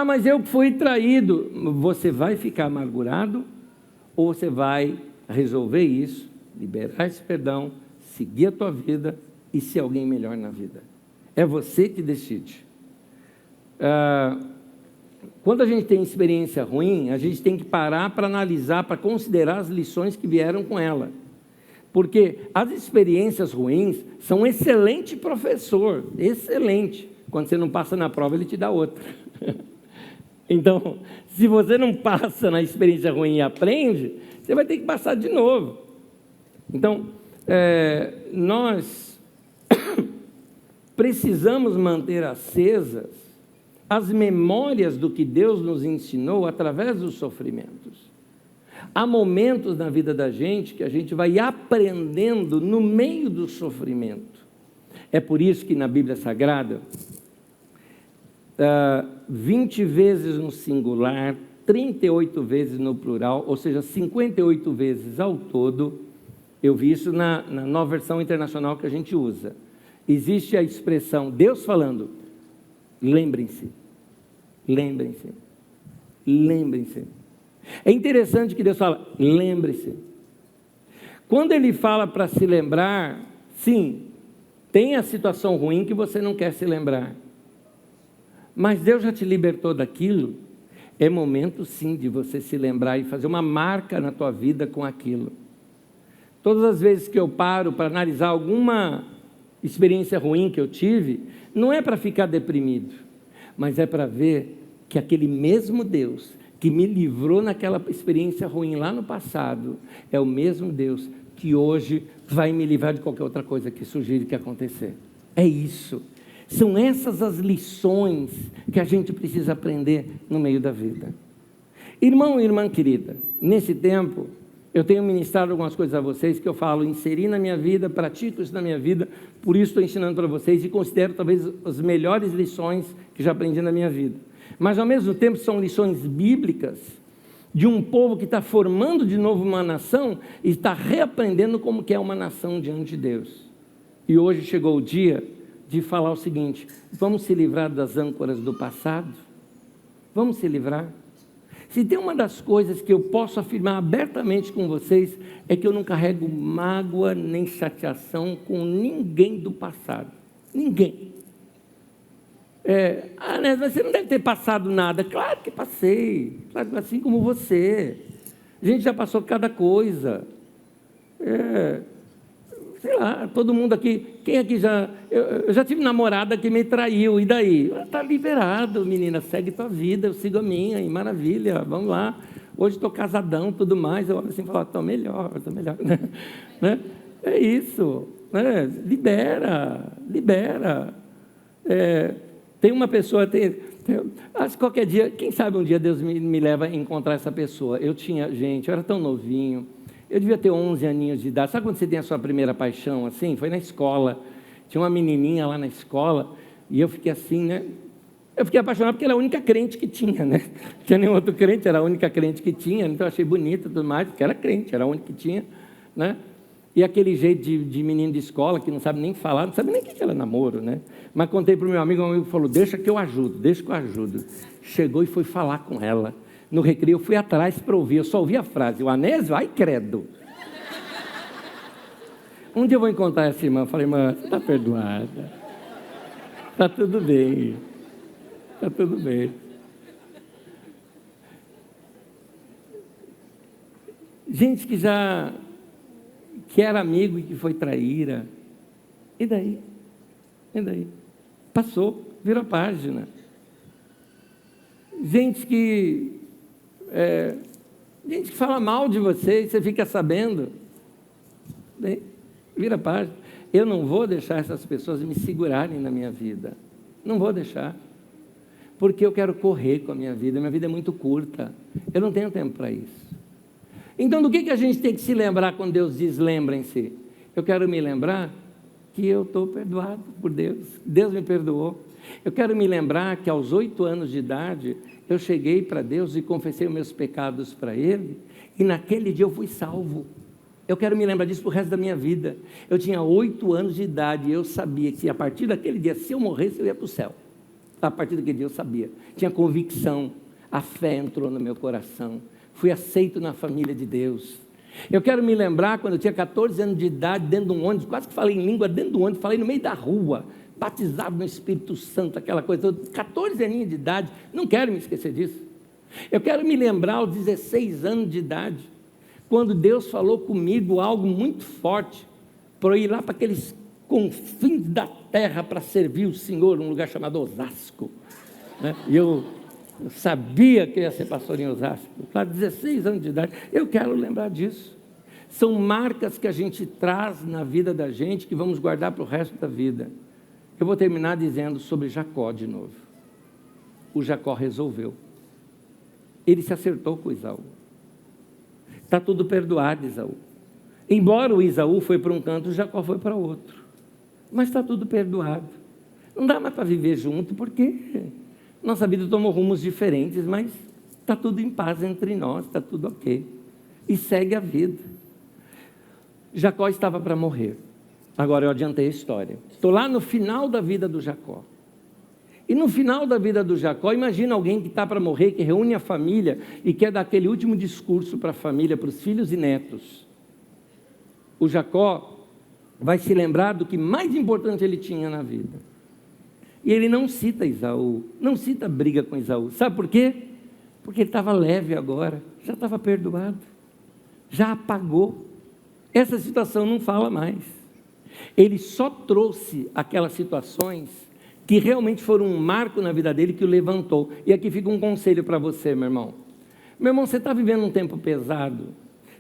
Mas eu fui traído. Você vai ficar amargurado ou você vai resolver isso, liberar esse perdão, seguir a tua vida e ser alguém melhor na vida? É você que decide. Quando a gente tem experiência ruim, a gente tem que parar para analisar, para considerar as lições que vieram com ela. Porque as experiências ruins são um excelente professor, excelente. Quando você não passa na prova, ele te dá outra. Então, se você não passa na experiência ruim e aprende, você vai ter que passar de novo. Então, nós precisamos manter acesas as memórias do que Deus nos ensinou através dos sofrimentos. Há momentos na vida da gente que a gente vai aprendendo no meio do sofrimento. É por isso que na Bíblia Sagrada, 20 vezes no singular, 38 vezes no plural, ou seja, 58 vezes ao todo, eu vi isso na nova versão internacional que a gente usa. Existe a expressão, Deus falando, lembrem-se, lembrem-se, lembrem-se. É interessante que Deus fala, lembre-se. Quando Ele fala para se lembrar, sim, tem a situação ruim que você não quer se lembrar. Mas Deus já te libertou daquilo, é momento sim de você se lembrar e fazer uma marca na tua vida com aquilo. Todas as vezes que eu paro para analisar alguma experiência ruim que eu tive, não é para ficar deprimido, mas é para ver que aquele mesmo Deus que me livrou naquela experiência ruim lá no passado, é o mesmo Deus que hoje vai me livrar de qualquer outra coisa que surgir e que acontecer. É isso. São essas as lições que a gente precisa aprender no meio da vida. Irmão e irmã querida, nesse tempo, eu tenho ministrado algumas coisas a vocês que eu falo, inseri na minha vida, pratico isso na minha vida, por isso estou ensinando para vocês e considero talvez as melhores lições que já aprendi na minha vida. Mas ao mesmo tempo são lições bíblicas de um povo que está formando de novo uma nação e está reaprendendo como que é uma nação diante de Deus. E hoje chegou o dia de falar o seguinte: vamos se livrar das âncoras do passado? Vamos se livrar? Se tem uma das coisas que eu posso afirmar abertamente com vocês, é que eu não carrego mágoa nem chateação com ninguém do passado. Ninguém. Mas você não deve ter passado nada. Claro que passei, claro, assim como você. A gente já passou cada coisa. Sei lá, todo mundo aqui, quem aqui já... Eu já tive namorada que me traiu, e daí? Está liberado, menina, segue tua vida, eu sigo a minha, e maravilha, vamos lá. Hoje estou casadão, tudo mais, eu olho assim e falo, estou melhor, né? É isso, né? Libera. Tem uma pessoa, acho que qualquer dia, quem sabe um dia Deus me leva a encontrar essa pessoa. Eu era tão novinho, eu devia ter 11 aninhos de idade. Sabe quando você tem a sua primeira paixão, assim? Foi na escola. Tinha uma menininha lá na escola, e eu fiquei assim, né? Eu fiquei apaixonado porque era a única crente que tinha, né? Não tinha nenhum outro crente, era a única crente que tinha, então eu achei bonita e tudo mais, porque era crente, era a única que tinha, né? E aquele jeito de menino de escola, que não sabe nem falar, não sabe nem o que era namoro, né? Mas contei para o meu amigo falou, deixa que eu ajudo. Chegou e foi falar com ela. No recreio, eu fui atrás para ouvir, eu só ouvi a frase, o Anésio, ai credo. Um dia eu vou encontrar essa irmã, falei, irmã, você está perdoada. Está tudo bem. Está tudo bem. Gente que era amigo e que foi traíra. E daí? Passou, virou página. Gente que fala mal de você, você fica sabendo. Bem, vira página. Eu não vou deixar essas pessoas me segurarem na minha vida. Não vou deixar. Porque eu quero correr com a minha vida. Minha vida é muito curta. Eu não tenho tempo para isso. Então, do que a gente tem que se lembrar quando Deus diz, lembrem-se? Eu quero me lembrar que eu estou perdoado por Deus. Deus me perdoou. Eu quero me lembrar que aos 8 anos de idade, eu cheguei para Deus e confessei os meus pecados para Ele, e naquele dia eu fui salvo. Eu quero me lembrar disso para o resto da minha vida. Eu tinha 8 anos de idade e eu sabia que a partir daquele dia, se eu morresse, eu ia para o céu. A partir daquele dia eu sabia. Tinha convicção, a fé entrou no meu coração. Fui aceito na família de Deus. Eu quero me lembrar quando eu tinha 14 anos de idade, dentro de um ônibus, quase que falei em língua dentro do ônibus, falei no meio da rua, batizado no Espírito Santo, aquela coisa, 14 aninhos de idade, não quero me esquecer disso. Eu quero me lembrar aos 16 anos de idade, quando Deus falou comigo algo muito forte, para eu ir lá para aqueles confins da terra para servir o Senhor, num lugar chamado Osasco, né? E eu sabia que eu ia ser pastor em Osasco, claro, 16 anos de idade, eu quero lembrar disso. São marcas que a gente traz na vida da gente, que vamos guardar para o resto da vida. Eu vou terminar dizendo sobre Jacó de novo. O Jacó resolveu. Ele se acertou com Esaú. Está tudo perdoado, Esaú. Embora o Esaú foi para um canto, o Jacó foi para outro. Mas está tudo perdoado. Não dá mais para viver junto, porque nossa vida tomou rumos diferentes, mas está tudo em paz entre nós, está tudo ok. E segue a vida. Jacó estava para morrer. Agora eu adiantei a história. Estou lá no final da vida do Jacó. E no final da vida do Jacó, imagina alguém que está para morrer, que reúne a família e quer dar aquele último discurso para a família, para os filhos e netos. O Jacó vai se lembrar do que mais importante ele tinha na vida. E ele não cita Esaú, não cita briga com Esaú. Sabe por quê? Porque ele estava leve agora, já estava perdoado, já apagou. Essa situação não fala mais. Ele só trouxe aquelas situações que realmente foram um marco na vida dele que o levantou. E aqui fica um conselho para você, meu irmão. Meu irmão, você está vivendo um tempo pesado.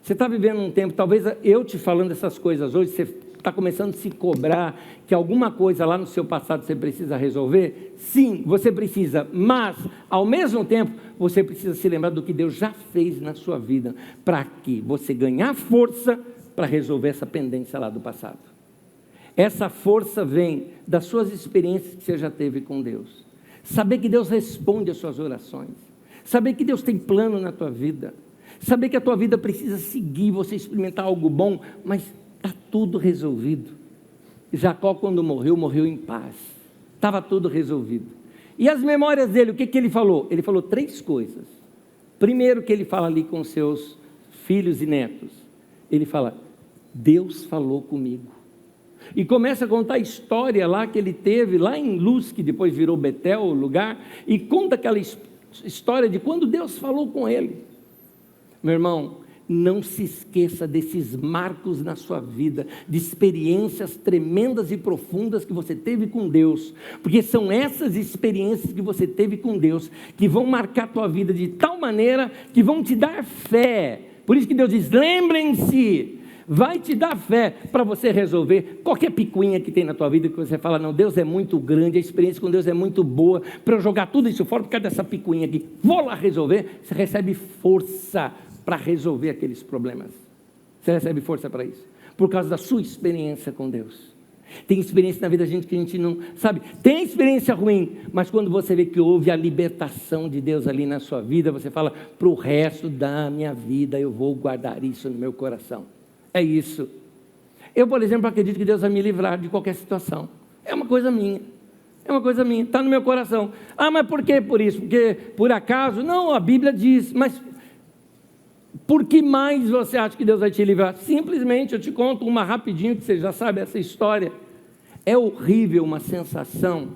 Você está vivendo um tempo, talvez eu te falando essas coisas hoje, você está começando a se cobrar que alguma coisa lá no seu passado você precisa resolver? Sim, você precisa, mas ao mesmo tempo você precisa se lembrar do que Deus já fez na sua vida, para que você ganhar força para resolver essa pendência lá do passado. Essa força vem das suas experiências que você já teve com Deus. Saber que Deus responde às suas orações. Saber que Deus tem plano na tua vida. Saber que a tua vida precisa seguir, você experimentar algo bom, mas está tudo resolvido. Jacó, quando morreu, morreu em paz. Estava tudo resolvido. E as memórias dele, o que ele falou? Ele falou 3 coisas. Primeiro que ele fala ali com seus filhos e netos. Ele fala, Deus falou comigo. E começa a contar a história lá que ele teve, lá em Luz, que depois virou Betel, o lugar, e conta aquela história de quando Deus falou com ele. Meu irmão, não se esqueça desses marcos na sua vida, de experiências tremendas e profundas que você teve com Deus, porque são essas experiências que você teve com Deus, que vão marcar a tua vida de tal maneira, que vão te dar fé. Por isso que Deus diz, lembrem-se, vai te dar fé para você resolver qualquer picuinha que tem na tua vida, que você fala, não, Deus é muito grande, a experiência com Deus é muito boa, para eu jogar tudo isso fora por causa dessa picuinha aqui, vou lá resolver. Você recebe força para resolver aqueles problemas. Você recebe força para isso, por causa da sua experiência com Deus. Tem experiência na vida da gente que a gente não sabe, tem experiência ruim, mas quando você vê que houve a libertação de Deus ali na sua vida, você fala, para o resto da minha vida eu vou guardar isso no meu coração. É isso. Eu, por exemplo, acredito que Deus vai me livrar de qualquer situação. É uma coisa minha. É uma coisa minha. Está no meu coração. Ah, mas por que por isso? Porque por acaso? Não, a Bíblia diz. Mas por que mais você acha que Deus vai te livrar? Simplesmente, eu te conto uma rapidinho, que você já sabe essa história. É horrível uma sensação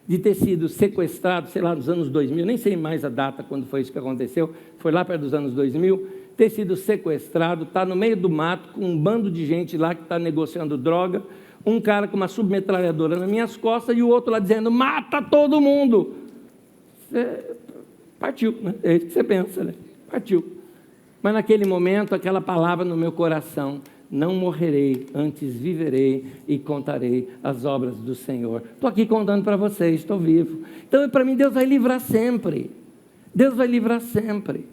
de ter sido sequestrado, sei lá, nos anos 2000. Nem sei mais a data quando foi isso que aconteceu. Foi lá perto dos anos 2000. Ter sido sequestrado, está no meio do mato, com um bando de gente lá que está negociando droga, um cara com uma submetralhadora nas minhas costas e o outro lá dizendo, mata todo mundo. Você partiu, né? É isso que você pensa, né? Partiu. Mas naquele momento, aquela palavra no meu coração, não morrerei, antes viverei e contarei as obras do Senhor. Estou aqui contando para vocês, estou vivo. Então, para mim, Deus vai livrar sempre. Deus vai livrar sempre.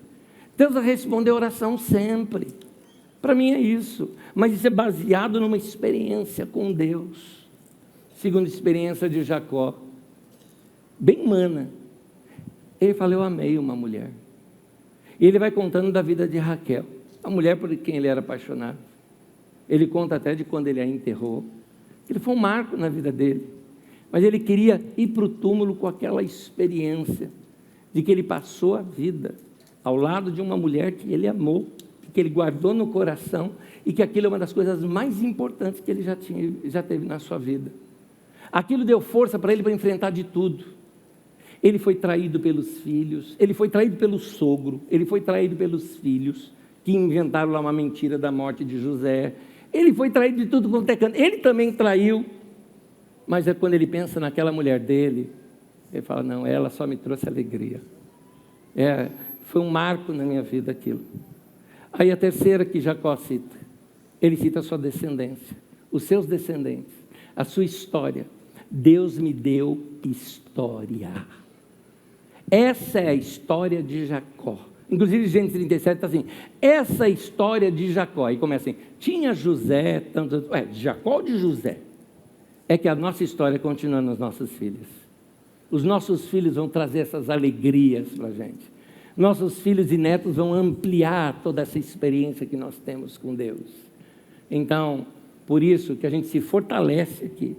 Deus vai responder a oração sempre. Para mim é isso. Mas isso é baseado numa experiência com Deus. Segunda experiência de Jacó. Bem humana. Ele fala, eu amei uma mulher. E ele vai contando da vida de Raquel. A mulher por quem ele era apaixonado. Ele conta até de quando ele a enterrou. Ele foi um marco na vida dele. Mas ele queria ir para o túmulo com aquela experiência. De que ele passou a vida ao lado de uma mulher que ele amou, que ele guardou no coração, e que aquilo é uma das coisas mais importantes que ele já teve na sua vida. Aquilo deu força para ele para enfrentar de tudo. Ele foi traído pelos filhos, ele foi traído pelo sogro, ele foi traído pelos filhos, que inventaram lá uma mentira da morte de José. Ele foi traído de tudo quanto é canto. Ele também traiu, mas é quando ele pensa naquela mulher dele, ele fala, não, ela só me trouxe alegria. Foi um marco na minha vida aquilo. Aí a terceira que Jacó cita, ele cita a sua descendência, os seus descendentes, a sua história. Deus me deu história. Essa é a história de Jacó. Inclusive Gênesis 37 está assim, essa história de Jacó. Aí começa assim, tinha José, de Jacó ou de José? É que a nossa história continua nos nossos filhos. Os nossos filhos vão trazer essas alegrias para a gente. Nossos filhos e netos vão ampliar toda essa experiência que nós temos com Deus. Então, por isso que a gente se fortalece aqui,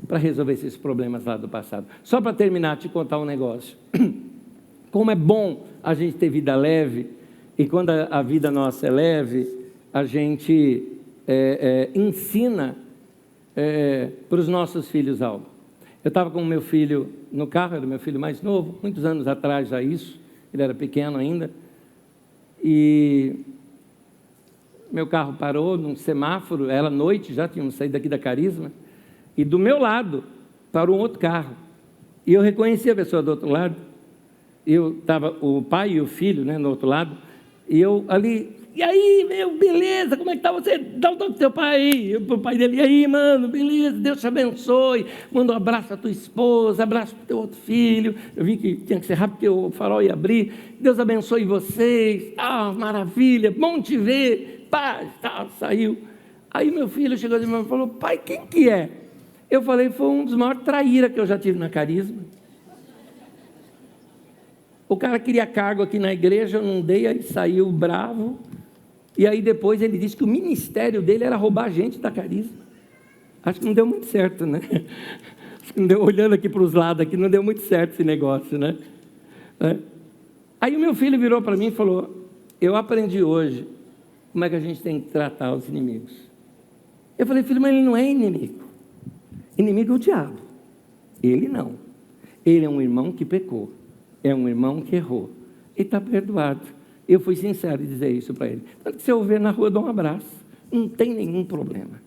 para resolver esses problemas lá do passado. Só para terminar, te contar um negócio. Como é bom a gente ter vida leve, e quando a vida nossa é leve, a gente ensina para os nossos filhos algo. Eu estava com o meu filho no carro, era o meu filho mais novo, muitos anos atrás já isso, ele era pequeno ainda, e meu carro parou num semáforo, era noite, já tínhamos saído daqui da Carisma, e do meu lado parou um outro carro, e eu reconheci a pessoa do outro lado, eu estava o pai e o filho, né, no outro lado, e eu ali e aí, meu, beleza, como é que tá você? Dá um toque pro teu pai, pro pai dele, e aí, mano, beleza, Deus te abençoe, manda um abraço pra tua esposa, abraço pro teu outro filho, eu vi que tinha que ser rápido, porque o farol ia abrir, Deus abençoe vocês, maravilha, bom te ver, pá, saiu. Aí meu filho chegou de mim e falou, pai, quem que é? Eu falei, foi um dos maiores traíras que eu já tive na Carisma. O cara queria cargo aqui na igreja, eu não dei, aí saiu bravo. E aí depois ele disse que o ministério dele era roubar gente da Carisma. Acho que não deu muito certo, né? Acho que não deu, olhando aqui para os lados, aqui, não deu muito certo esse negócio, né? Aí o meu filho virou para mim e falou, eu aprendi hoje como é que a gente tem que tratar os inimigos. Eu falei, filho, mas ele não é inimigo. Inimigo é o diabo. Ele não. Ele é um irmão que pecou. É um irmão que errou. E está perdoado. Eu fui sincero em dizer isso para ele. Tanto que se eu ver na rua, eu dou um abraço. Não tem nenhum problema.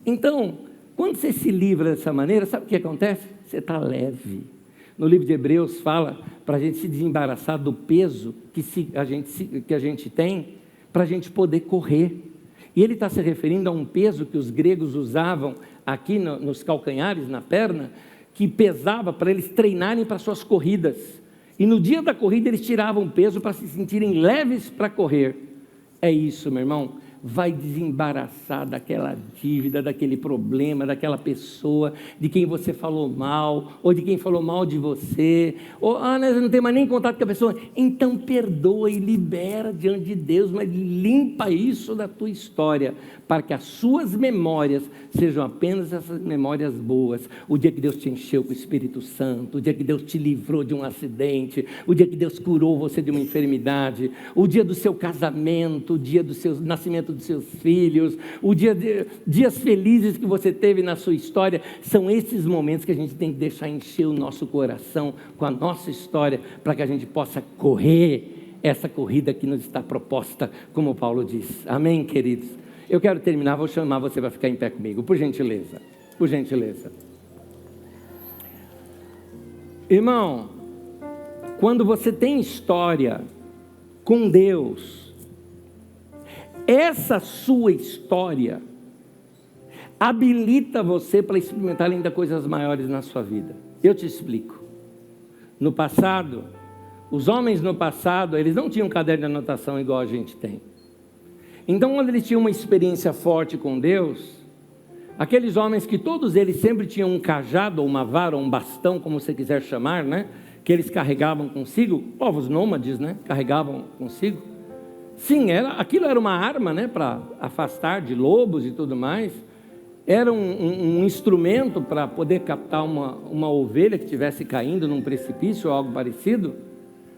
Então, quando você se livra dessa maneira, sabe o que acontece? Você está leve. No livro de Hebreus fala para a gente se desembaraçar do peso que a gente tem, para a gente poder correr. E ele está se referindo a um peso que os gregos usavam aqui nos calcanhares, na perna, que pesava para eles treinarem para suas corridas. E no dia da corrida eles tiravam peso para se sentirem leves para correr. É isso, meu irmão. Vai desembaraçar daquela dívida, daquele problema, daquela pessoa, de quem você falou mal, ou de quem falou mal de você, ou, eu não tenho mais nem contato com a pessoa. Então perdoa e libera diante de Deus, mas limpa isso da tua história, para que as suas memórias sejam apenas essas memórias boas. O dia que Deus te encheu com o Espírito Santo, o dia que Deus te livrou de um acidente, o dia que Deus curou você de uma enfermidade, o dia do seu casamento, o dia do seu nascimento dos seus filhos, dias felizes que você teve na sua história. São esses momentos que a gente tem que deixar encher o nosso coração com a nossa história, para que a gente possa correr essa corrida que nos está proposta, como Paulo diz. Amém, queridos? Eu quero terminar, vou chamar você para ficar em pé comigo, por gentileza, por gentileza. Irmão, quando você tem história com Deus, essa sua história habilita você para experimentar ainda coisas maiores na sua vida. Eu te explico. No passado, os homens no passado, eles não tinham caderno de anotação igual a gente tem. Então, quando eles tinham uma experiência forte com Deus, aqueles homens que todos eles sempre tinham um cajado, ou uma vara, ou um bastão, como você quiser chamar, né? Que eles carregavam consigo, povos nômades, né? Carregavam consigo. Sim, aquilo era uma arma, né? Para afastar de lobos e tudo mais. Era um instrumento para poder captar uma ovelha que estivesse caindo num precipício ou algo parecido,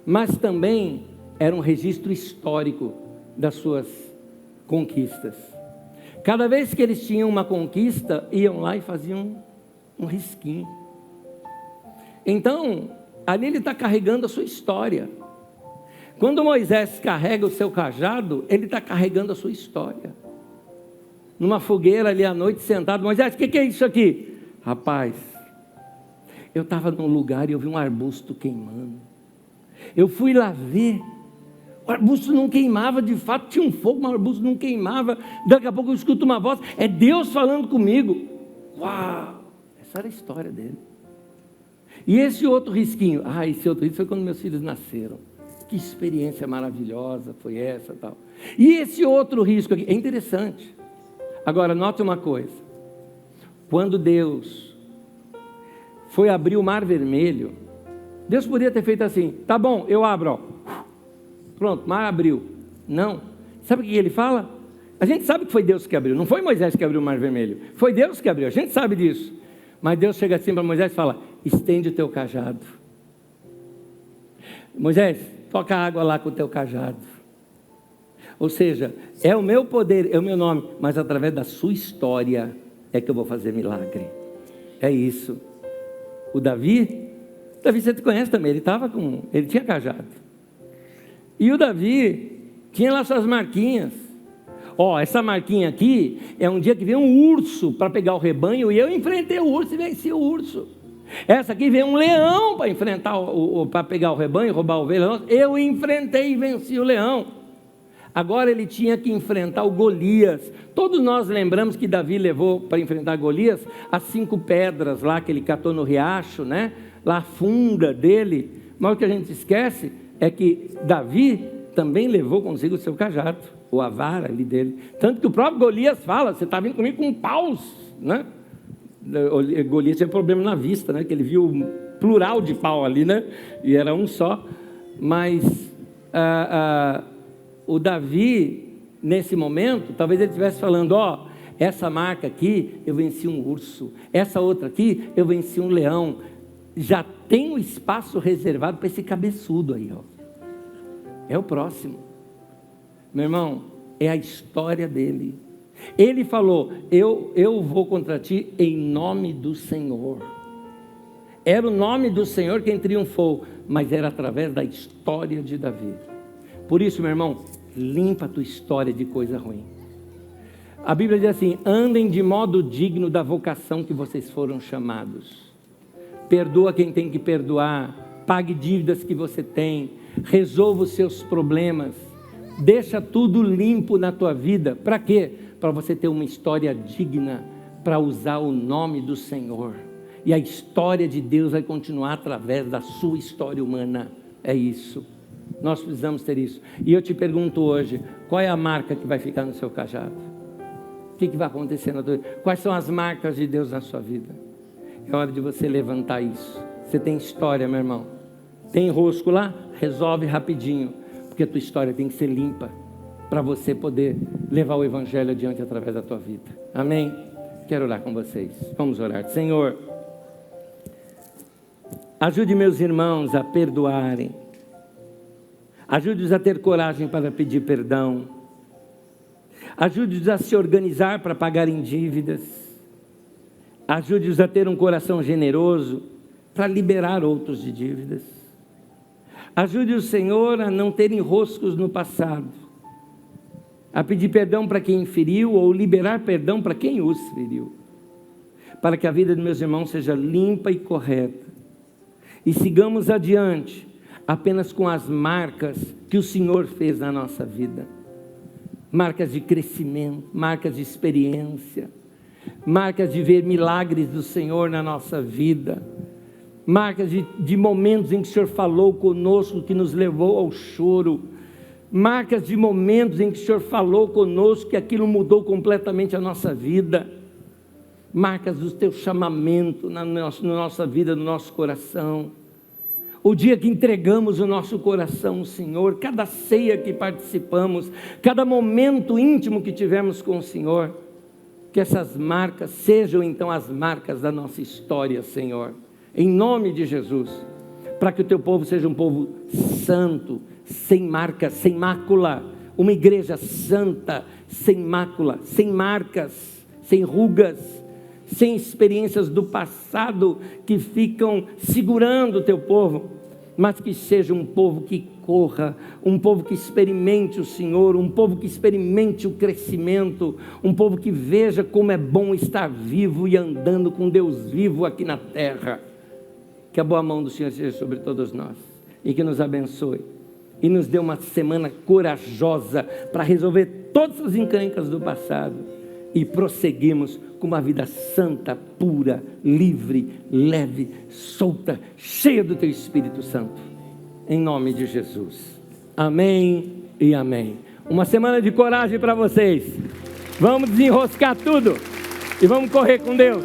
mas também era um registro histórico das suas conquistas. Cada vez que eles tinham uma conquista, iam lá e faziam um risquinho. Então, ali ele está carregando a sua história. Quando Moisés carrega o seu cajado, ele está carregando a sua história. Numa fogueira ali à noite, sentado, Moisés, o que é isso aqui? Rapaz, eu estava num lugar e eu vi um arbusto queimando. Eu fui lá ver, o arbusto não queimava, de fato tinha um fogo, mas o arbusto não queimava. Daqui a pouco eu escuto uma voz, é Deus falando comigo. Uau, essa era a história dele. E esse outro risquinho, esse outro risco foi quando meus filhos nasceram. Que experiência maravilhosa foi essa, tal. E esse outro risco aqui, é interessante. Agora, note uma coisa. Quando Deus foi abrir o Mar Vermelho, Deus podia ter feito assim, tá bom, eu abro, ó. Pronto, o mar abriu. Não. Sabe o que ele fala? A gente sabe que foi Deus que abriu, não foi Moisés que abriu o Mar Vermelho. Foi Deus que abriu, a gente sabe disso. Mas Deus chega assim para Moisés e fala, estende o teu cajado. Moisés, toca água lá com o teu cajado. Ou seja, é o meu poder, é o meu nome, mas através da sua história é que eu vou fazer milagre. É isso. O Davi você conhece também, ele tinha cajado. E o Davi tinha lá suas marquinhas. Essa marquinha aqui é um dia que veio um urso para pegar o rebanho e eu enfrentei o urso e venci o urso. Essa aqui veio um leão para enfrentar, para pegar o rebanho, roubar a ovelha. Eu enfrentei e venci o leão. Agora ele tinha que enfrentar o Golias. Todos nós lembramos que Davi levou para enfrentar Golias as 5 pedras lá que ele catou no riacho, né? Lá a funda dele. Mas o que a gente esquece é que Davi também levou consigo o seu cajado, ou a vara ali dele. Tanto que o próprio Golias fala, você está vindo comigo com paus, né? Golias tinha problema na vista, né? Que ele viu um plural de pau ali, né? E era um só. Mas o Davi, nesse momento, talvez ele estivesse falando, essa marca aqui, eu venci um urso. Essa outra aqui, eu venci um leão. Já tem um espaço reservado para esse cabeçudo aí, É o próximo. Meu irmão, é a história dele. Ele falou, eu vou contra ti em nome do Senhor. Era o nome do Senhor quem triunfou, mas era através da história de Davi. Por isso, meu irmão, limpa a tua história de coisa ruim. A Bíblia diz assim, andem de modo digno da vocação que vocês foram chamados. Perdoa quem tem que perdoar, pague dívidas que você tem, resolva os seus problemas, deixa tudo limpo na tua vida. Para quê? Para você ter uma história digna, para usar o nome do Senhor. E a história de Deus vai continuar através da sua história humana. É isso. Nós precisamos ter isso. E eu te pergunto hoje, qual é a marca que vai ficar no seu cajado? O que vai acontecer na tua vida? Quais são as marcas de Deus na sua vida? É hora de você levantar isso. Você tem história, meu irmão. Tem enrosco lá? Resolve rapidinho. Porque a tua história tem que ser limpa, para você poder levar o Evangelho adiante através da tua vida. Amém? Quero orar com vocês. Vamos orar. Senhor, ajude meus irmãos a perdoarem. Ajude-os a ter coragem para pedir perdão. Ajude-os a se organizar para pagarem dívidas. Ajude-os a ter um coração generoso para liberar outros de dívidas. Ajude o Senhor a não ter enroscos no passado, a pedir perdão para quem feriu ou liberar perdão para quem os feriu, para que a vida de meus irmãos seja limpa e correta e sigamos adiante apenas com as marcas que o Senhor fez na nossa vida, marcas de crescimento, marcas de experiência, marcas de ver milagres do Senhor na nossa vida, marcas de momentos em que o Senhor falou conosco, que nos levou ao choro, marcas de momentos em que o Senhor falou conosco, que aquilo mudou completamente a nossa vida, marcas do teu chamamento na nossa vida, no nosso coração, o dia que entregamos o nosso coração ao Senhor, cada ceia que participamos, cada momento íntimo que tivemos com o Senhor, que essas marcas sejam então as marcas da nossa história, Senhor, em nome de Jesus, para que o teu povo seja um povo santo, sem marca, sem mácula, uma igreja santa, sem mácula, sem marcas, sem rugas, sem experiências do passado que ficam segurando o teu povo, mas que seja um povo que corra, um povo que experimente o Senhor, um povo que experimente o crescimento, um povo que veja como é bom estar vivo e andando com Deus vivo aqui na terra. Que a boa mão do Senhor seja sobre todos nós e que nos abençoe e nos dê uma semana corajosa para resolver todas as encrencas do passado e prosseguimos com uma vida santa, pura, livre, leve, solta, cheia do teu Espírito Santo, em nome de Jesus. Amém e amém. Uma semana de coragem para vocês. Vamos desenroscar tudo e vamos correr com Deus.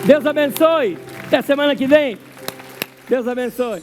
Deus abençoe. Até semana que vem. Deus abençoe.